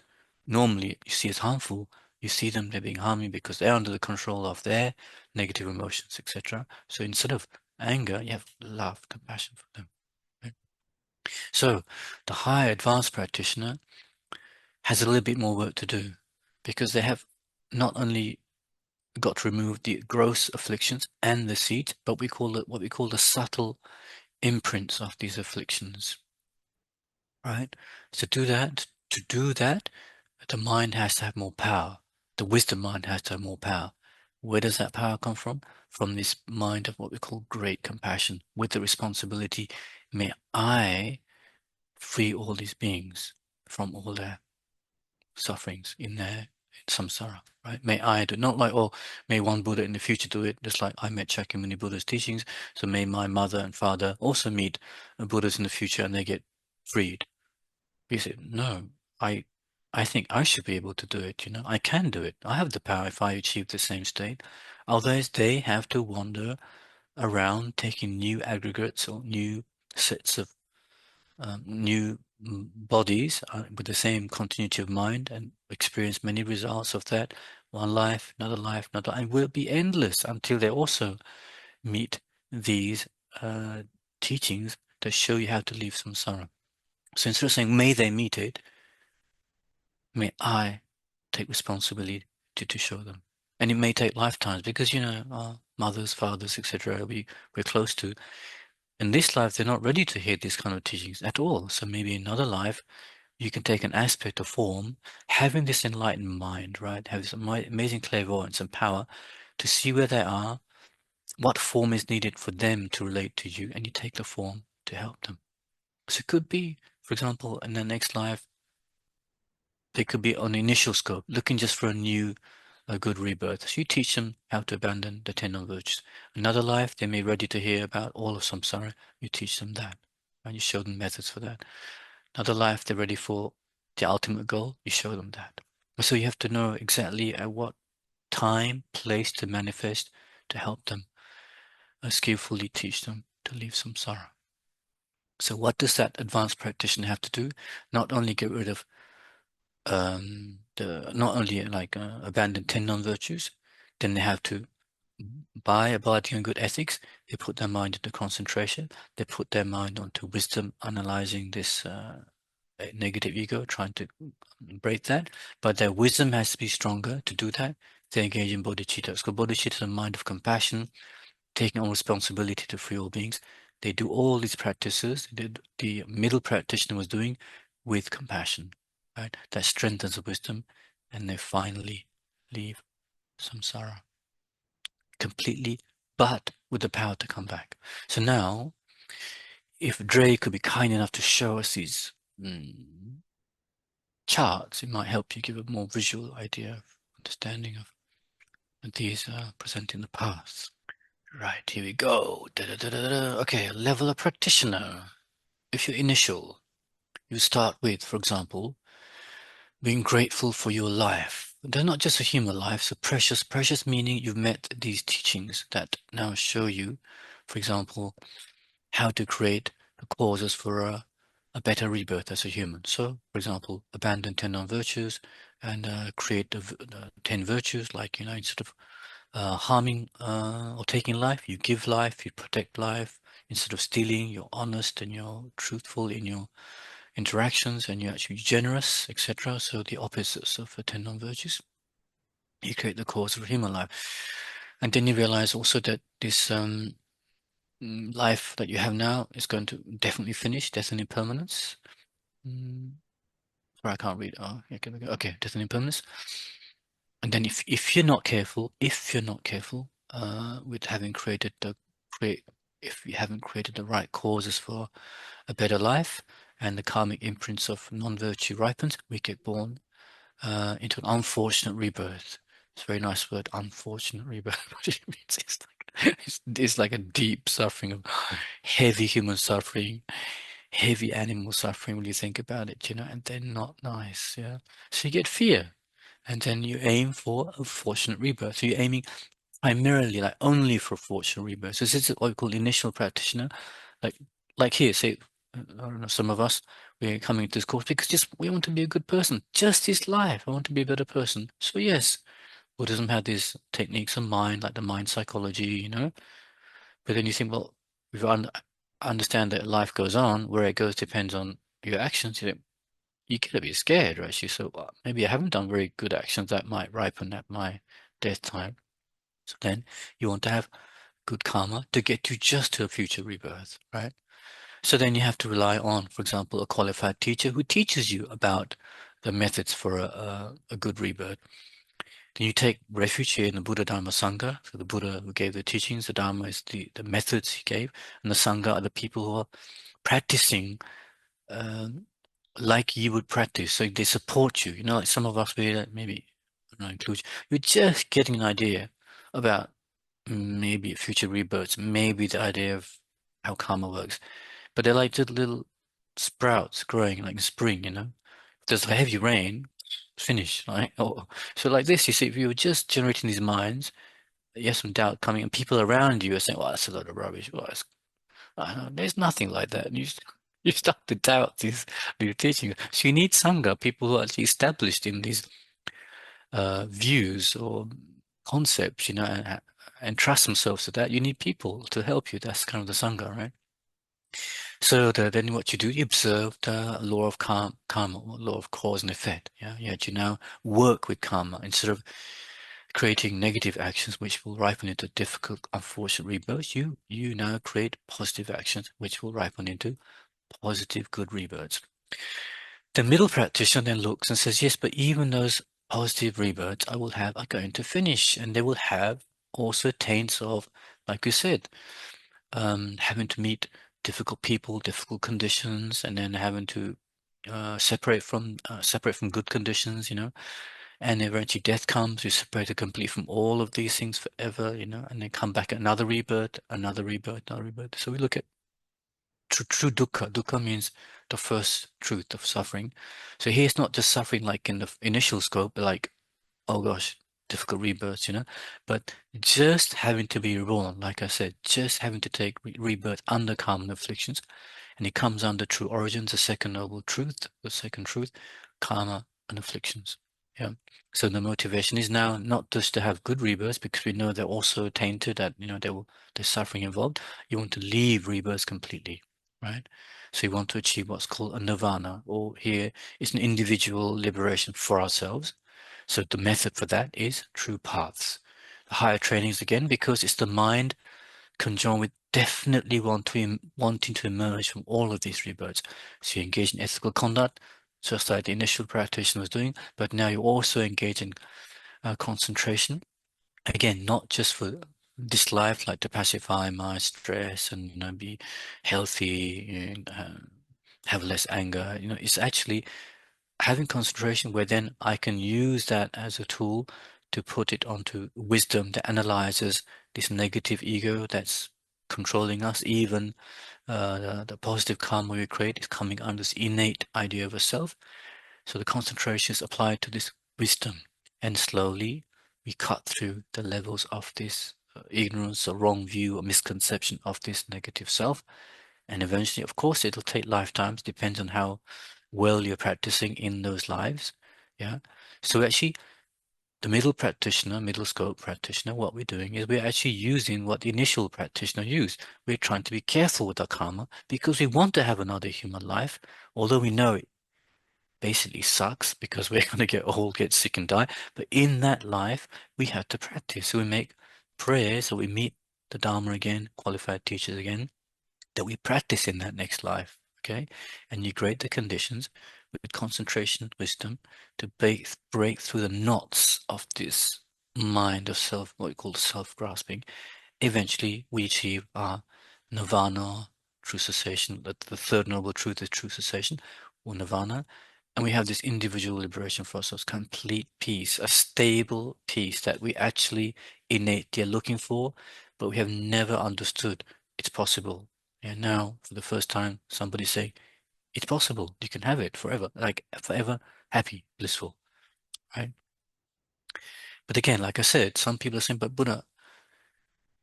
normally you see as harmful. You see them, they're being harming because they're under the control of their negative emotions, etc. So instead of anger, you have love, compassion for them. Right? So the high advanced practitioner has a little bit more work to do because they have not only got to remove the gross afflictions and the seeds, but what we call the subtle imprints of these afflictions, right? To do that, the mind has to have more power. The wisdom mind has to have more power. Where does that power come from? From this mind of what we call great compassion, with the responsibility, may I free all these beings from all their sufferings in their samsara, right? May I do, not like, oh, may one Buddha in the future do it, just like I met Shakyamuni Buddha's teachings, so may my mother and father also meet Buddhas in the future and they get freed. He said, no, I I think I should be able to do it, I can do it. I have the power if I achieve the same state. Others, they have to wander around taking new aggregates or new sets of new bodies with the same continuity of mind and experience many results of that. One life, another, and will be endless until they also meet these uh, teachings that show you how to leave samsara. So instead of saying, may they meet it, may I take responsibility to show them. And it may take lifetimes because, our mothers, fathers, etc., we're close to. In this life, they're not ready to hear these kind of teachings at all. So maybe in another life, you can take an aspect of form, having this enlightened mind, right? Have this amazing clairvoyance and power to see where they are, what form is needed for them to relate to you, and you take the form to help them. So it could be, for example, in the next life, they could be on the initial scope, looking just for a good rebirth. So you teach them how to abandon the 10 non-virtues. Another life, they may be ready to hear about all of samsara. You teach them that, and you show them methods for that. Another life, they're ready for the ultimate goal, you show them that. So you have to know exactly at what time, place to manifest to help them, skillfully teach them to leave samsara. So what does that advanced practitioner have to do? Not only get rid of not only like abandon 10 non-virtues, then they have to, by abiding in good ethics, they put their mind into concentration, they put their mind onto wisdom, analyzing this negative ego, trying to break that. But their wisdom has to be stronger to do that. They engage in bodhicitta. It's called bodhicitta, the mind of compassion, taking on responsibility to free all beings. They do all these practices the middle practitioner was doing with compassion, right? That strengthens the wisdom, and they finally leave samsara completely, but with the power to come back. So now, if Dre could be kind enough to show us these charts, it might help you give a more visual idea of understanding of these presenting the path. Right, here we go. Da, da, da, da, da. Okay, level of practitioner. If you're initial, you start with, for example, being grateful for your life. They're not just a human life, so precious, precious meaning you've met these teachings that now show you, for example, how to create the causes for a better rebirth as a human. So, for example, abandon 10 non-virtues and create the 10 virtues, like, instead of harming or taking life, you give life, you protect life. Instead of stealing, you're honest and you're truthful in your interactions and you're actually generous, etc. So the opposites of the 10 non-virtues. You create the cause of human life. And then you realize also that this life that you have now is going to definitely finish, death and impermanence. Mm, sorry, I can't read. Oh, okay, death and impermanence. And then if you're not careful, with having created if you haven't created the right causes for a better life, and the karmic imprints of non-virtue ripens, we get born into an unfortunate rebirth. It's a very nice word, unfortunate rebirth. What it means is like it's like a deep suffering of heavy human suffering, heavy animal suffering when you think about it, and they're not nice, yeah. So you get fear, and then you aim for a fortunate rebirth. So you're aiming primarily, like, only for fortunate rebirth. So this is what we call initial practitioner. Like, like here, say, I don't know, some of us, we're coming to this course because just we want to be a good person. Just this life, I want to be a better person. So yes, Buddhism had these techniques of mind, like the mind psychology. But then you think, well, if you understand that life goes on, where it goes depends on your actions. You gotta be scared, right? So maybe I haven't done very good actions that might ripen at my death time. So then you want to have good karma to get you just to a future rebirth, right? So then you have to rely on, for example, a qualified teacher who teaches you about the methods for a good rebirth. Then you take refuge here in the Buddha Dharma Sangha. So the Buddha who gave the teachings, the Dharma is the methods he gave, and the Sangha are the people who are practicing um, like you would practice. So they support you. Like some of us, we maybe, I don't know, include you. You're just getting an idea about maybe future rebirths, maybe the idea of how karma works. But they're like little sprouts growing like in spring. If there's a heavy rain, finish, right? So like this, you see, if you were just generating these minds, you have some doubt coming, and people around you are saying, well, that's a lot of rubbish. Well, there's nothing like that. And you start to doubt these teachings. So you need Sangha, people who are actually established in these views or concepts, and trust themselves to that. You need people to help you. That's kind of the Sangha, right? So then what you do, you observe the law of karma, or law of cause and effect. Yeah, yet you now work with karma instead of creating negative actions which will ripen into difficult, unfortunate rebirths. You now create positive actions which will ripen into positive, good rebirths. The middle practitioner then looks and says, yes, but even those positive rebirths I will have are going to finish, and they will have also taints of, like you said, having to meet difficult people, difficult conditions, and then having to separate from good conditions. And eventually death comes, you're separated completely from all of these things forever, and then come back another rebirth, another rebirth, another rebirth. So we look at true dukkha. Dukkha means the first truth of suffering. So here it's not just suffering like in the initial scope, like, oh gosh, difficult rebirths, but just having to be reborn, like I said, just having to take rebirth under karma and afflictions, and it comes under true origins, the second noble truth, the second truth, karma and afflictions. Yeah. So the motivation is now not just to have good rebirths, because we know they're also tainted, that there's suffering involved. You want to leave rebirths completely, right? So you want to achieve what's called a nirvana, or here it's an individual liberation for ourselves. So the method for that is true paths. The higher trainings again, because it's the mind conjoined with definitely wanting to emerge from all of these rebirths. So you engage in ethical conduct, just like the initial practitioner was doing, but now you also engage in concentration. Again, not just for this life, like to pacify my stress and be healthy and have less anger. It's actually having concentration where then I can use that as a tool to put it onto wisdom that analyzes this negative ego that's controlling us. Even the positive karma we create is coming under this innate idea of a self. So the concentration is applied to this wisdom, and slowly we cut through the levels of this ignorance or wrong view or misconception of this negative self. And eventually, of course, it'll take lifetimes, depends on how well you're practicing in those lives. Yeah. So actually, the middle scope practitioner, what we're doing is we're actually using what the initial practitioner used. We're trying to be careful with our karma because we want to have another human life, although we know it basically sucks because we're going to get old, get sick, and die. But in that life, we have to practice. So we make prayers, so we meet the Dharma again, qualified teachers again, that we practice in that next life, okay? And you create the conditions with concentration, wisdom, to break through the knots of this mind of self, what we call self-grasping. Eventually, we achieve our nirvana, true cessation. The third noble truth is true cessation, or nirvana. And we have this individual liberation for ourselves, complete peace, a stable peace that we actually innately are looking for, but we have never understood it's possible. And now, for the first time, somebody say, it's possible. You can have it forever, like forever happy, blissful, right? But again, like I said, some people are saying, but Buddha,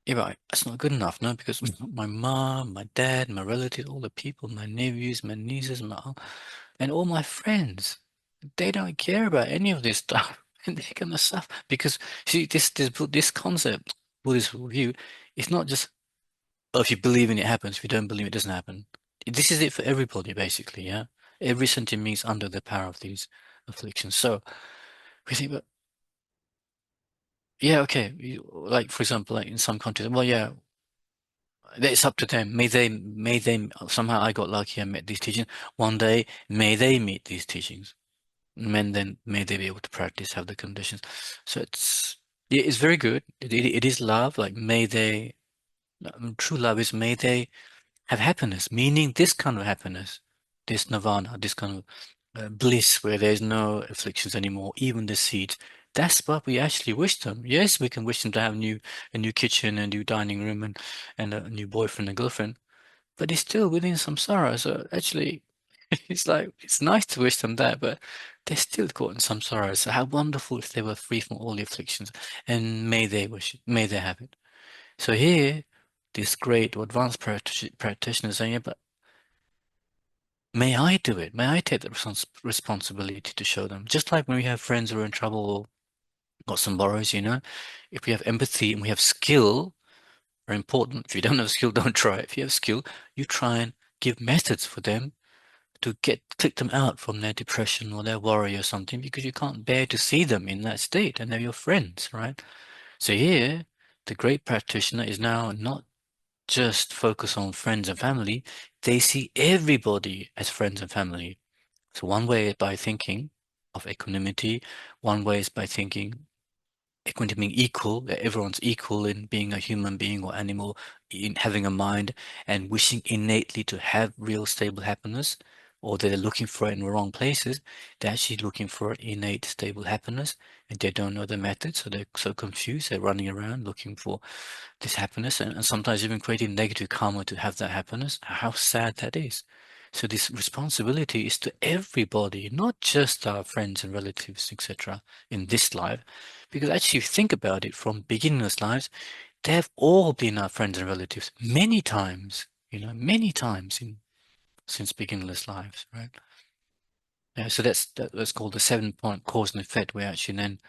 yeah, but that's not good enough, no? Because my mom, my dad, my relatives, all the people, my nephews, my nieces, and all my friends, they don't care about any of this stuff, and they're gonna suffer because see, this concept, Buddhist view, it's not just, oh, if you believe in it, it happens. If you don't believe it, doesn't happen. This is it for everybody, basically. Yeah, every sentient being is under the power of these afflictions. So we think, but yeah, okay, like for example, like in some countries, well, yeah, it's up to them. May they somehow I got lucky and met these teachings. One day, may they meet these teachings. And then may they be able to practice, have the conditions. So it's very good. It is love. Like may they, true love is may they have happiness, meaning this kind of happiness, this nirvana, this kind of bliss where there's no afflictions anymore, even the seeds. That's what we actually wish them. Yes, we can wish them to have a new kitchen, a new dining room, and a new boyfriend and girlfriend, but it's still within samsara. So actually, it's like it's nice to wish them that, but they're still caught in samsara. So how wonderful if they were free from all the afflictions, and may they wish it, may they have it. So here, this great or advanced practitioner is saying, yeah, but may I do it? May I take the responsibility to show them? Just like when we have friends who are in trouble or got some borrows, if we have empathy and we have skill, are important. If you don't have skill, don't try. If you have skill, you try and give methods for them to click them out from their depression or their worry or something, because you can't bear to see them in that state and they're your friends, right? So here, the great practitioner is now not just focus on friends and family, they see everybody as friends and family. So one way is by thinking of equanimity, one way is by thinking equanimity being equal, that everyone's equal in being a human being or animal, in having a mind and wishing innately to have real stable happiness. or they're looking for it in the wrong places. They're actually looking for innate, stable happiness, and they don't know the method, so they're so confused. They're running around looking for this happiness, and sometimes even creating negative karma to have that happiness. How sad that is. So this responsibility is to everybody, not just our friends and relatives, etc., in this life. Because actually, if you think about it, from beginner's lives, they have all been our friends and relatives many times, many times since beginnerless lives, right? Yeah, so that's called the 7-point cause and effect, where actually then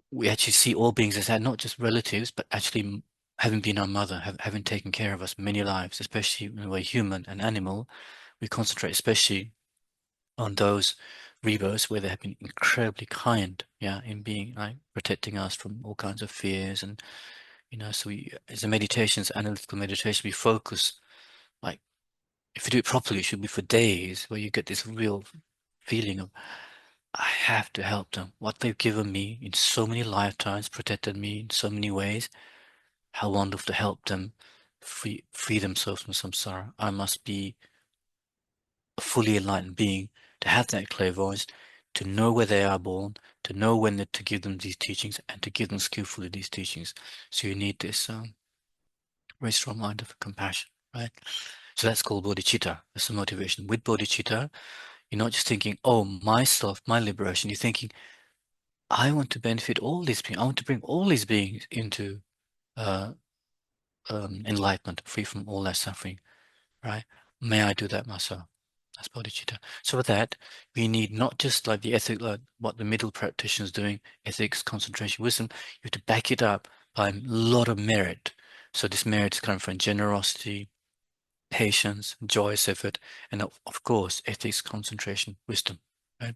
we actually see all beings as not just relatives, but actually having been our mother, having taken care of us many lives, especially when we're human and animal. We concentrate especially on those rebirths where they have been incredibly kind, yeah, in being like protecting us from all kinds of fears. And so we, as a meditations, analytical meditation, we focus, like, if you do it properly, it should be for days, where you get this real feeling of, I have to help them. What they've given me in so many lifetimes, protected me in so many ways. How wonderful to help them free themselves from samsara. I must be a fully enlightened being to have that clairvoyance, to know where they are born, to know when to give them these teachings, and to give them skillfully these teachings. So you need this very strong mind of compassion, right? So that's called bodhicitta. That's the motivation. With bodhicitta, you're not just thinking, oh, myself, my liberation. You're thinking, I want to benefit all these beings. I want to bring all these beings into uh, enlightenment, free from all that suffering, right? May I do that myself? That's bodhicitta. So with that, we need not just like the ethic, like what the middle practitioner is doing, ethics, concentration, wisdom. You have to back it up by a lot of merit. So this merit is coming from generosity, patience, joyous effort, and of course, ethics, concentration, wisdom, right?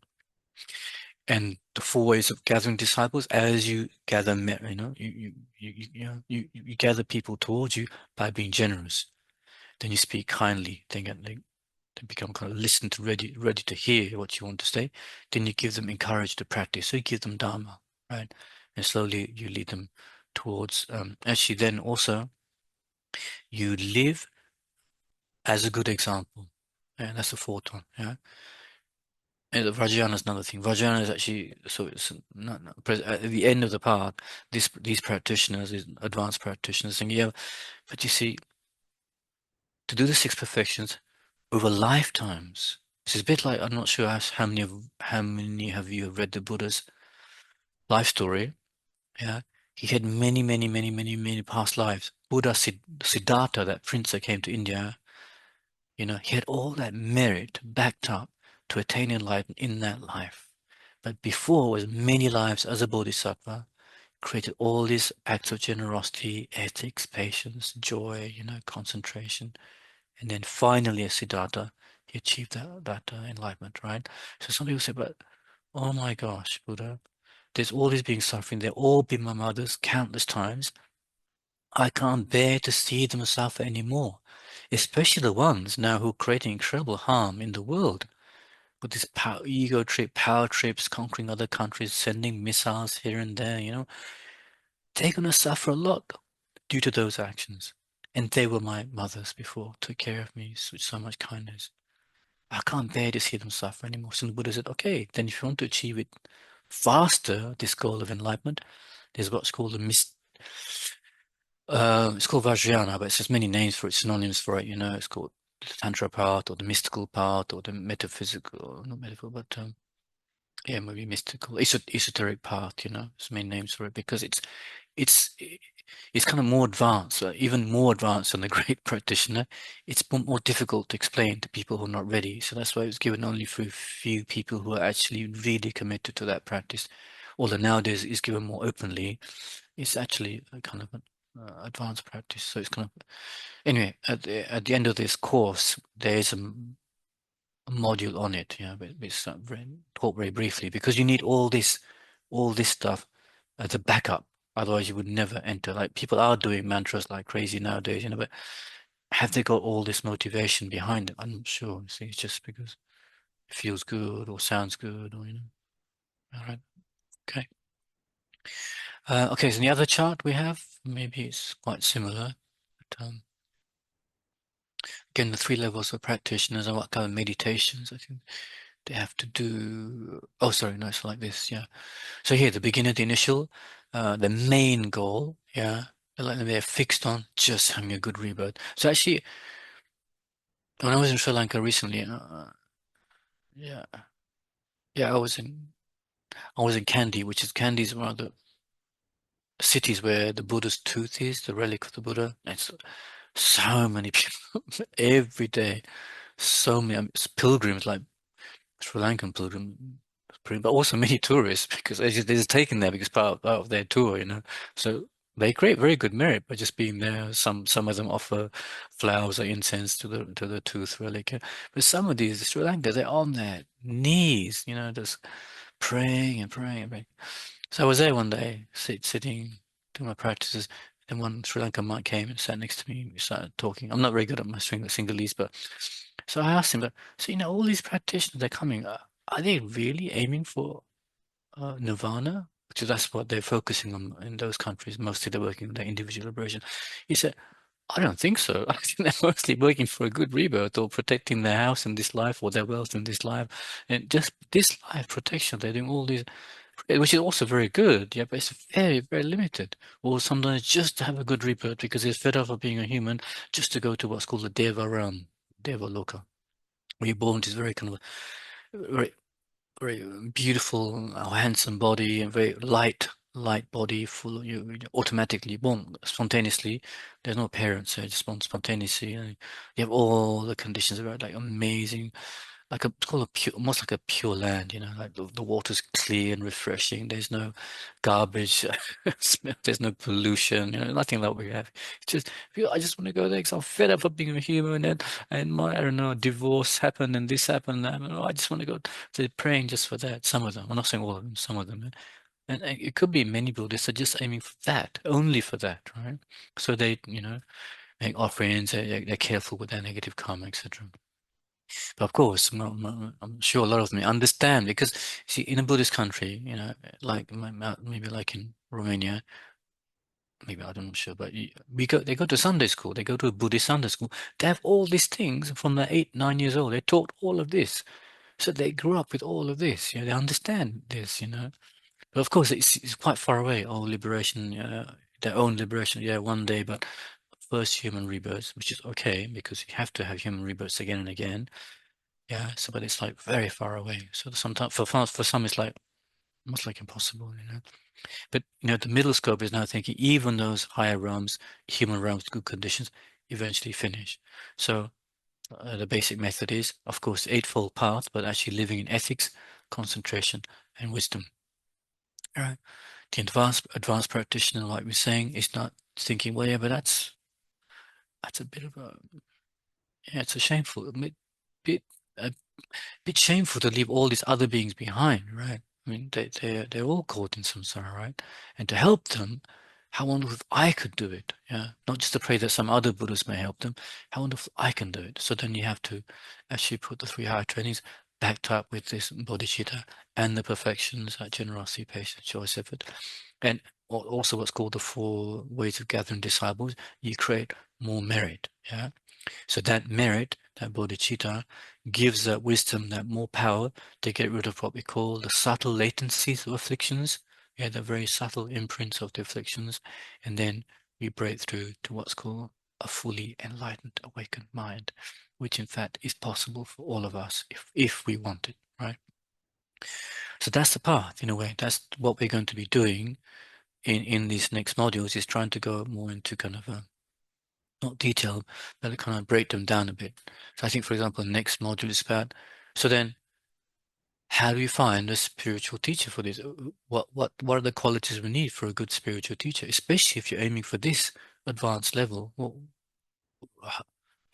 And the 4 ways of gathering disciples, as you gather, you gather people towards you by being generous. Then you speak kindly. They become kind of listened to, ready to hear what you want to say. Then you give them encourage to practice. So you give them dharma, right? And slowly you lead them towards. Actually, then also you live as a good example. And that's the fourth one. Yeah. And the Vajrayana is another thing. Vajrayana is actually, so it's not at the end of the path. These practitioners, these advanced practitioners, saying, yeah, but you see, to do the 6 perfections over lifetimes. This is a bit like, I'm not sure how many of you have read the Buddha's life story. Yeah, he had many, many, many, many, many past lives. Buddha Siddhartha, that prince that came to India, he had all that merit backed up to attain enlightenment in that life. But before was many lives as a bodhisattva, created all these acts of generosity, ethics, patience, joy, concentration. And then finally, as Siddhartha, he achieved that enlightenment, right? So some people say, but oh my gosh, Buddha, there's all these beings suffering. They've all been my mothers countless times. I can't bear to see them suffer anymore, especially the ones now who are creating incredible harm in the world with this ego trip, power trips, conquering other countries, sending missiles here and there. They're going to suffer a lot due to those actions. And they were my mothers before, took care of me with so much kindness. I can't bear to see them suffer anymore. So the Buddha said, okay, then if you want to achieve it faster, this goal of enlightenment, there's what's called it's called Vajrayana, but it's just many names for it, synonyms for it. It's called the Tantra path, or the mystical path, or the metaphysical, not metaphysical, but yeah, maybe mystical, esoteric path. There's many names for it because it's it's kind of more advanced, even more advanced than the great practitioner. It's more difficult to explain to people who are not ready. So that's why it was given only for a few people who are actually really committed to that practice. Although nowadays it's given more openly, it's actually a kind of an advanced practice. So it's kind of anyway. At the end of this course, there is a module on it. Yeah, but it's taught very briefly because you need all this stuff as a backup. Otherwise, you would never enter. Like people are doing mantras like crazy nowadays, but have they got all this motivation behind it? I'm not sure. See, it's just because it feels good or sounds good, or. All right. Okay. Okay. So the other chart we have, maybe it's quite similar. But, Again, the three levels of practitioners and what kind of meditations I think they have to do. Oh, sorry, no, it's like this, yeah. So here, the beginner, the initial, the main goal, yeah, like they're fixed on just having a good rebirth. So actually, when I was in Sri Lanka recently, yeah, yeah, I was in Kandy, which is Kandy is one of the cities where the Buddha's tooth is, the relic of the Buddha. It's so many people every day, so many it's pilgrims, like Sri Lankan but also many tourists because they're just taken there because part of their tour, So they create very good merit by just being there. Some of them offer flowers or incense to the tooth relic, yeah. But some of these Sri Lanka, they're on their knees, just praying and praying and praying. So I was there one day, sitting, doing my practices. And one Sri Lankan monk came and sat next to me. We started talking. I'm not very good at my Sinhalese, but so I asked him, so all these practitioners they're coming, are they really aiming for nirvana? Because that's what they're focusing on in those countries. Mostly they're working on their individual liberation. He said, I don't think so. I think they're mostly working for a good rebirth or protecting their house in this life or their wealth in this life. And just this life protection, they're doing all these, which is also very good, yeah, but it's very, very limited. Or sometimes just to have a good rebirth because they're fed up of being a human, just to go to what's called the Deva realm, Deva Loka. Where you're born to this very kind of very, very beautiful, handsome body and very light body, full of you automatically born spontaneously. There's no parents, so just born spontaneously. And you have all the conditions about like amazing, it's called a pure, almost like a pure land, like the water's clear and refreshing. There's no garbage smell, there's no pollution, nothing that we have. It's just, I just want to go there because I'm fed up of being a human and my, I don't know, divorce happened and this happened. And I just want to go to praying just for that. Some of them, I'm not saying all of them, some of them. And it could be many Buddhists are just aiming for that, only for that, right? So they, make offerings, they're careful with their negative karma, etc. But of course, I'm sure a lot of them understand because, see, in a Buddhist country, like maybe like in Romania, maybe I'm not sure, but they go to Sunday school, they go to a Buddhist Sunday school. They have all these things from the 8, 9 years old. They're taught all of this, so they grew up with all of this. They understand this. But of course, it's quite far away. Oh, liberation, their own liberation, yeah, one day, but first human rebirth, which is okay because you have to have human rebirths again and again. Yeah, so but it's like very far away. So sometimes for some it's like almost like impossible. But the middle scope is now thinking even those higher realms, human realms, good conditions, eventually finish. So the basic method is, of course, the eightfold path, but actually living in ethics, concentration, and wisdom. All right. The advanced practitioner, like we're saying, is not thinking, well, yeah, but that's a bit of a yeah, it's a shameful, a bit shameful to leave all these other beings behind, right? I mean, they're all caught in samsara, right? And to help them, how wonderful if I could do it, yeah? Not just to pray that some other Buddhas may help them, how wonderful if I can do it. So then you have to actually put the three higher trainings backed up with this bodhicitta and the perfections like generosity, patience, choice, effort, and also what's called the four ways of gathering disciples. You create more merit, yeah? So that merit, that bodhicitta, gives that wisdom, that more power to get rid of what we call the subtle latencies of afflictions. Yeah, the very subtle imprints of the afflictions, and then we break through to what's called a fully enlightened, awakened mind, which in fact is possible for all of us if we want it, right? So that's the path in a way. That's what we're going to be doing in these next modules is trying to go more into kind of a not detail, but kind of break them down a bit. So I think, for example, the next module is about, so then how do you find a spiritual teacher for this? What are the qualities we need for a good spiritual teacher, especially if you're aiming for this advanced level? H-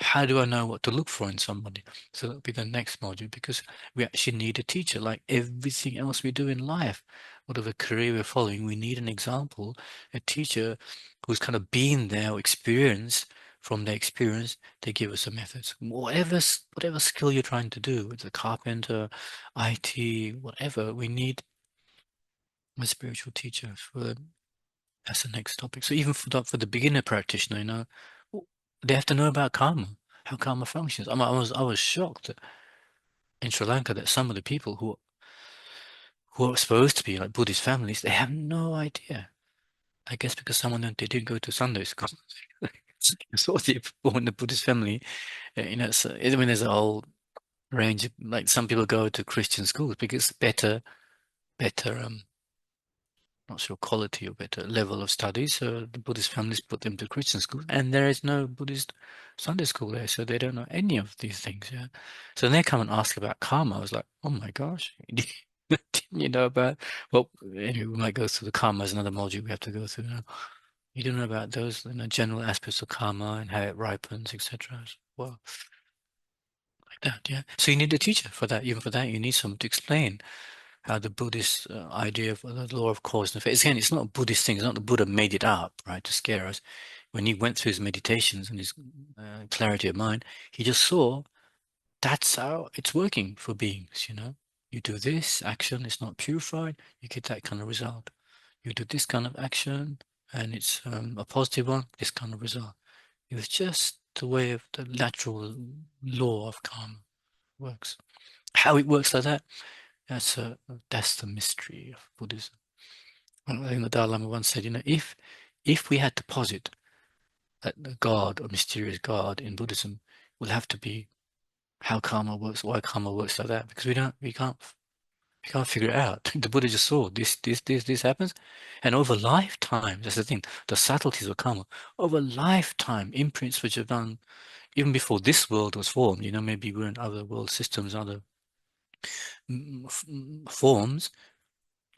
how do I know what to look for in somebody? So that'll be the next module because we actually need a teacher like everything else we do in life. Whatever career we're following, we need an example, a teacher who's kind of been there or experienced from their experience, they give us a method. Whatever skill you're trying to do, it's a carpenter, IT, whatever, we need a spiritual teacher for that's the next topic. So even for the beginner practitioner, they have to know about karma. how karma functions. I was shocked that in Sri Lanka that some of the people who are supposed to be like Buddhist families, they have no idea. I guess because some of them they didn't go to Sunday school. So if you're born in a Buddhist family, so, I mean, there's a whole range of, like some people go to Christian schools because better, not sure quality or better level of study. So the Buddhist families put them to Christian school, and there is no Buddhist Sunday school there, so they don't know any of these things. Yeah. So when they come and ask about karma, I was like, oh my gosh, didn't you know about? Well, anyway, we might go through the karma as another module we have to go through now. You don't know about those, general aspects of karma and how it ripens, etc. Well, like that, yeah. So you need a teacher for that. Even for that, you need someone to explain how the Buddhist idea of the law of cause and effect. Again, it's not a Buddhist thing. It's not the Buddha made it up, right, to scare us. When he went through his meditations and his clarity of mind, he just saw that's how it's working for beings. You do this action, it's not purified, you get that kind of result. You do this kind of action, and it's a positive one, this kind of result. It was just the way of the natural law of karma works. How it works like that, that's the mystery of Buddhism. I think the Dalai Lama once said, if we had to posit that the God or mysterious God in Buddhism will have to be how karma works, why karma works like that, because we can't figure it out. The Buddha just saw this happens, and over lifetime, that's the thing, the subtleties of karma, over lifetime, imprints which have done even before this world was formed. Maybe we're in other world systems, other forms,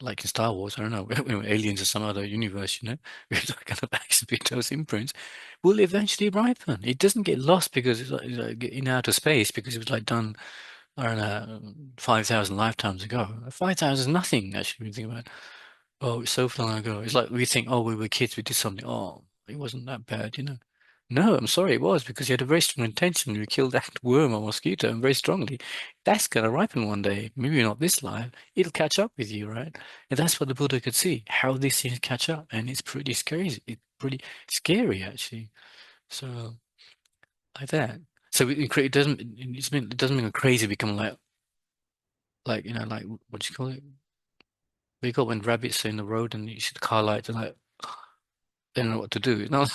like in Star Wars, I don't know, aliens or some other universe, we're kind of exhibit those imprints, will eventually ripen. It doesn't get lost because it's like in outer space because it was like done, I don't know, 5,000 lifetimes ago. 5,000 is nothing, actually, when you think about it. Oh, it's so long ago. It's like we think, oh, we were kids, we did something. Oh, it wasn't that bad. No, I'm sorry, it was because you had a very strong intention. You killed that worm or mosquito and very strongly. That's going to ripen one day. Maybe not this life. It'll catch up with you, right? And that's what the Buddha could see, how these things catch up. And it's pretty scary. It's pretty scary, actually. So, like that. So it doesn't, it doesn't mean crazy become like, what do you call it? We got when rabbits are in the road and you see the car lights and like, they don't know what to do. No,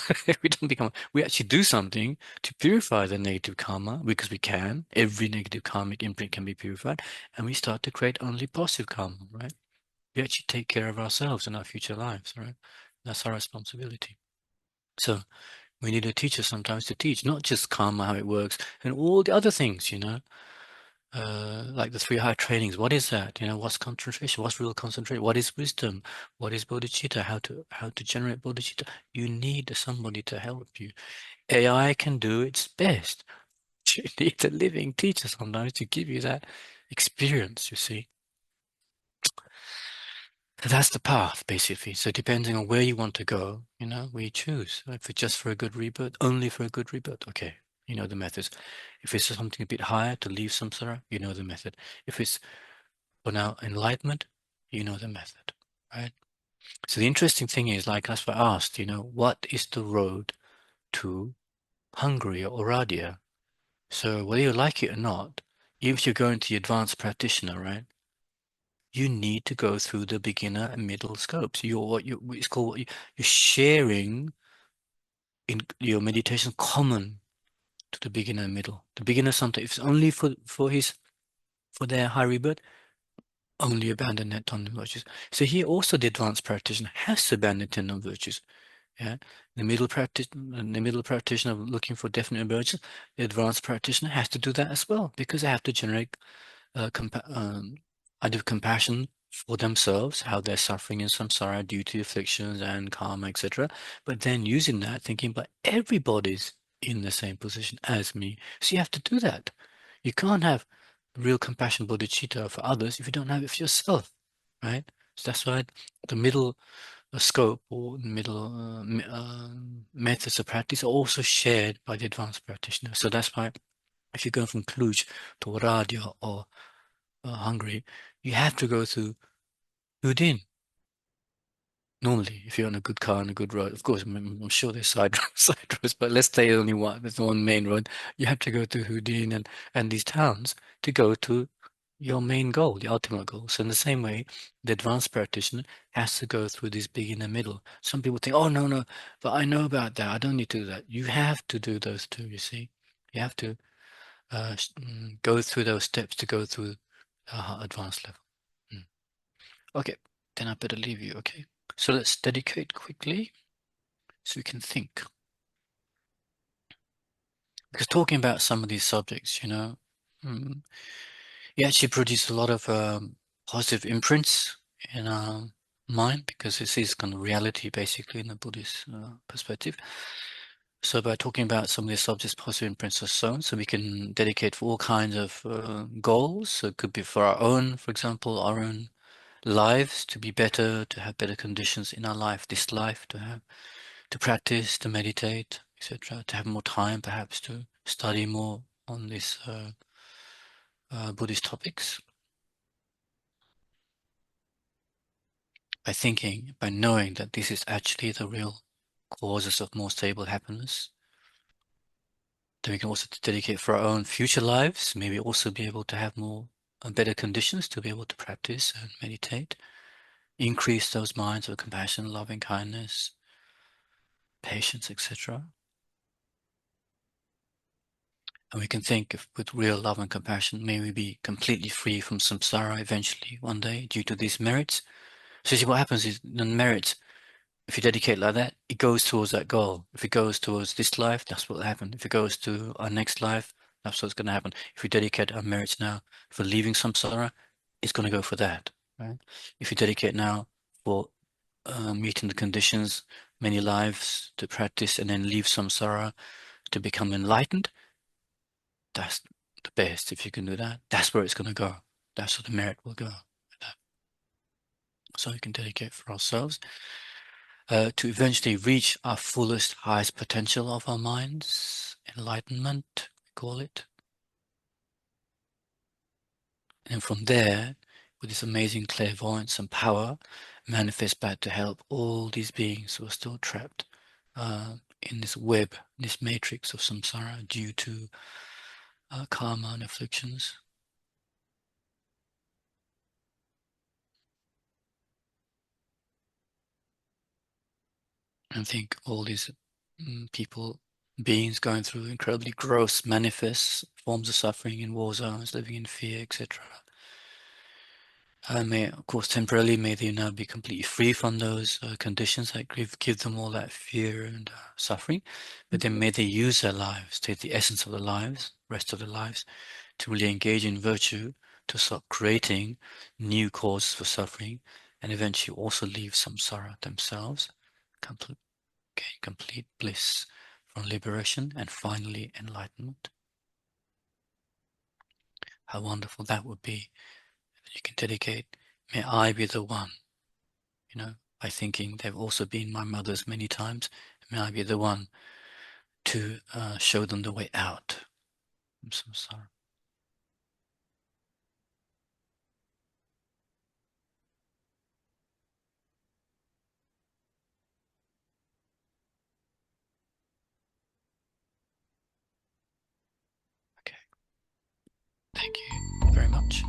we don't become, we actually do something to purify the negative karma because we can. Every negative karmic imprint can be purified, and we start to create only positive karma, right? We actually take care of ourselves and our future lives, right? That's our responsibility. So we need a teacher sometimes to teach, not just karma, how it works, and all the other things. Like the three high trainings. What is that? What's concentration? What's real concentration? What is wisdom? What is bodhicitta? How to generate bodhicitta? You need somebody to help you. AI can do its best. You need a living teacher sometimes to give you that experience, you see. So that's the path, basically. So depending on where you want to go, we choose. If it's just for a good rebirth, only for a good rebirth, okay, you know the methods. If it's something a bit higher to leave samsara, you know the method. If it's for now enlightenment, you know the method, right? So the interesting thing is, like that's why I asked, what is the road to Hungary or Radia? So whether you like it or not, even if you're going to the advanced practitioner, right, you need to go through the beginner and middle scopes. It's called you're sharing in your meditation common to the beginner and middle. The beginner sometimes if it's only for their high rebirth, only abandon that 10 virtues. So here also the advanced practitioner has to abandon 10 virtues. Yeah, the middle practitioner looking for definite emergence, the advanced practitioner has to do that as well because they have to generate out of compassion for themselves, how they're suffering in samsara due to afflictions and karma, etc. But then using that, thinking, but everybody's in the same position as me. So you have to do that. You can't have real compassion bodhicitta for others if you don't have it for yourself, right? So that's why the middle scope or middle methods of practice are also shared by the advanced practitioner. So that's why if you go from Cluj to Oradea or Hungary, you have to go through Udin, Normally, if you're on a good car on a good road, of course, I'm sure there's side side roads, but let's say only one. There's one main road. You have to go through Houdin and these towns to go to your main goal, the ultimate goal. So in the same way, the advanced practitioner has to go through this big in the middle. Some people think, oh no, no, but I know about that. I don't need to do that. You have to do those two. You see, you have to go through those steps to go through advanced level. Mm. Okay, then I better leave you. Okay, so let's dedicate quickly so we can think. Because talking about some of these subjects, mm, it actually produces a lot of positive imprints in our mind because this is kind of reality basically in the Buddhist perspective. So by talking about some of these subjects, positive imprints are sown, so we can dedicate for all kinds of goals. So it could be for our own, for example, our own lives to be better, to have better conditions in our life, this life, to practice, to meditate, etc., to have more time perhaps to study more on these Buddhist topics. By thinking, by knowing that this is actually the real causes of more stable happiness, then we can also dedicate for our own future lives, maybe also be able to have more better conditions to be able to practice and meditate, increase those minds of compassion, loving kindness, patience, etc. And we can think if with real love and compassion, may we be completely free from samsara eventually one day due to these merits. So see what happens is the merits, if you dedicate like that, it goes towards that goal. If it goes towards this life, that's what will happen. If it goes to our next life, that's what's going to happen. If we dedicate our merits now for leaving samsara, it's going to go for that, right? If you dedicate now for meeting the conditions, many lives to practice and then leave samsara to become enlightened, that's the best. If you can do that, that's where it's going to go. That's where the merit will go. So we can dedicate for ourselves to eventually reach our fullest, highest potential of our minds, enlightenment, we call it. And from there, with this amazing clairvoyance and power, manifest back to help all these beings who are still trapped in this web, this matrix of samsara due to karma and afflictions. And think all these people, beings going through incredibly gross, manifest forms of suffering in war zones, living in fear, etc. May, of course, temporarily, may they now be completely free from those conditions that give them all that fear and suffering. But then may they use their lives, take the essence of their lives, rest of their lives, to really engage in virtue, to start creating new causes for suffering, and eventually also leave samsara themselves, complete, gain complete bliss from liberation, and finally enlightenment. How wonderful that would be. You can dedicate, may I be the one, by thinking they've also been my mothers many times. May I be the one to show them the way out from samsara. Okay, thank you very much.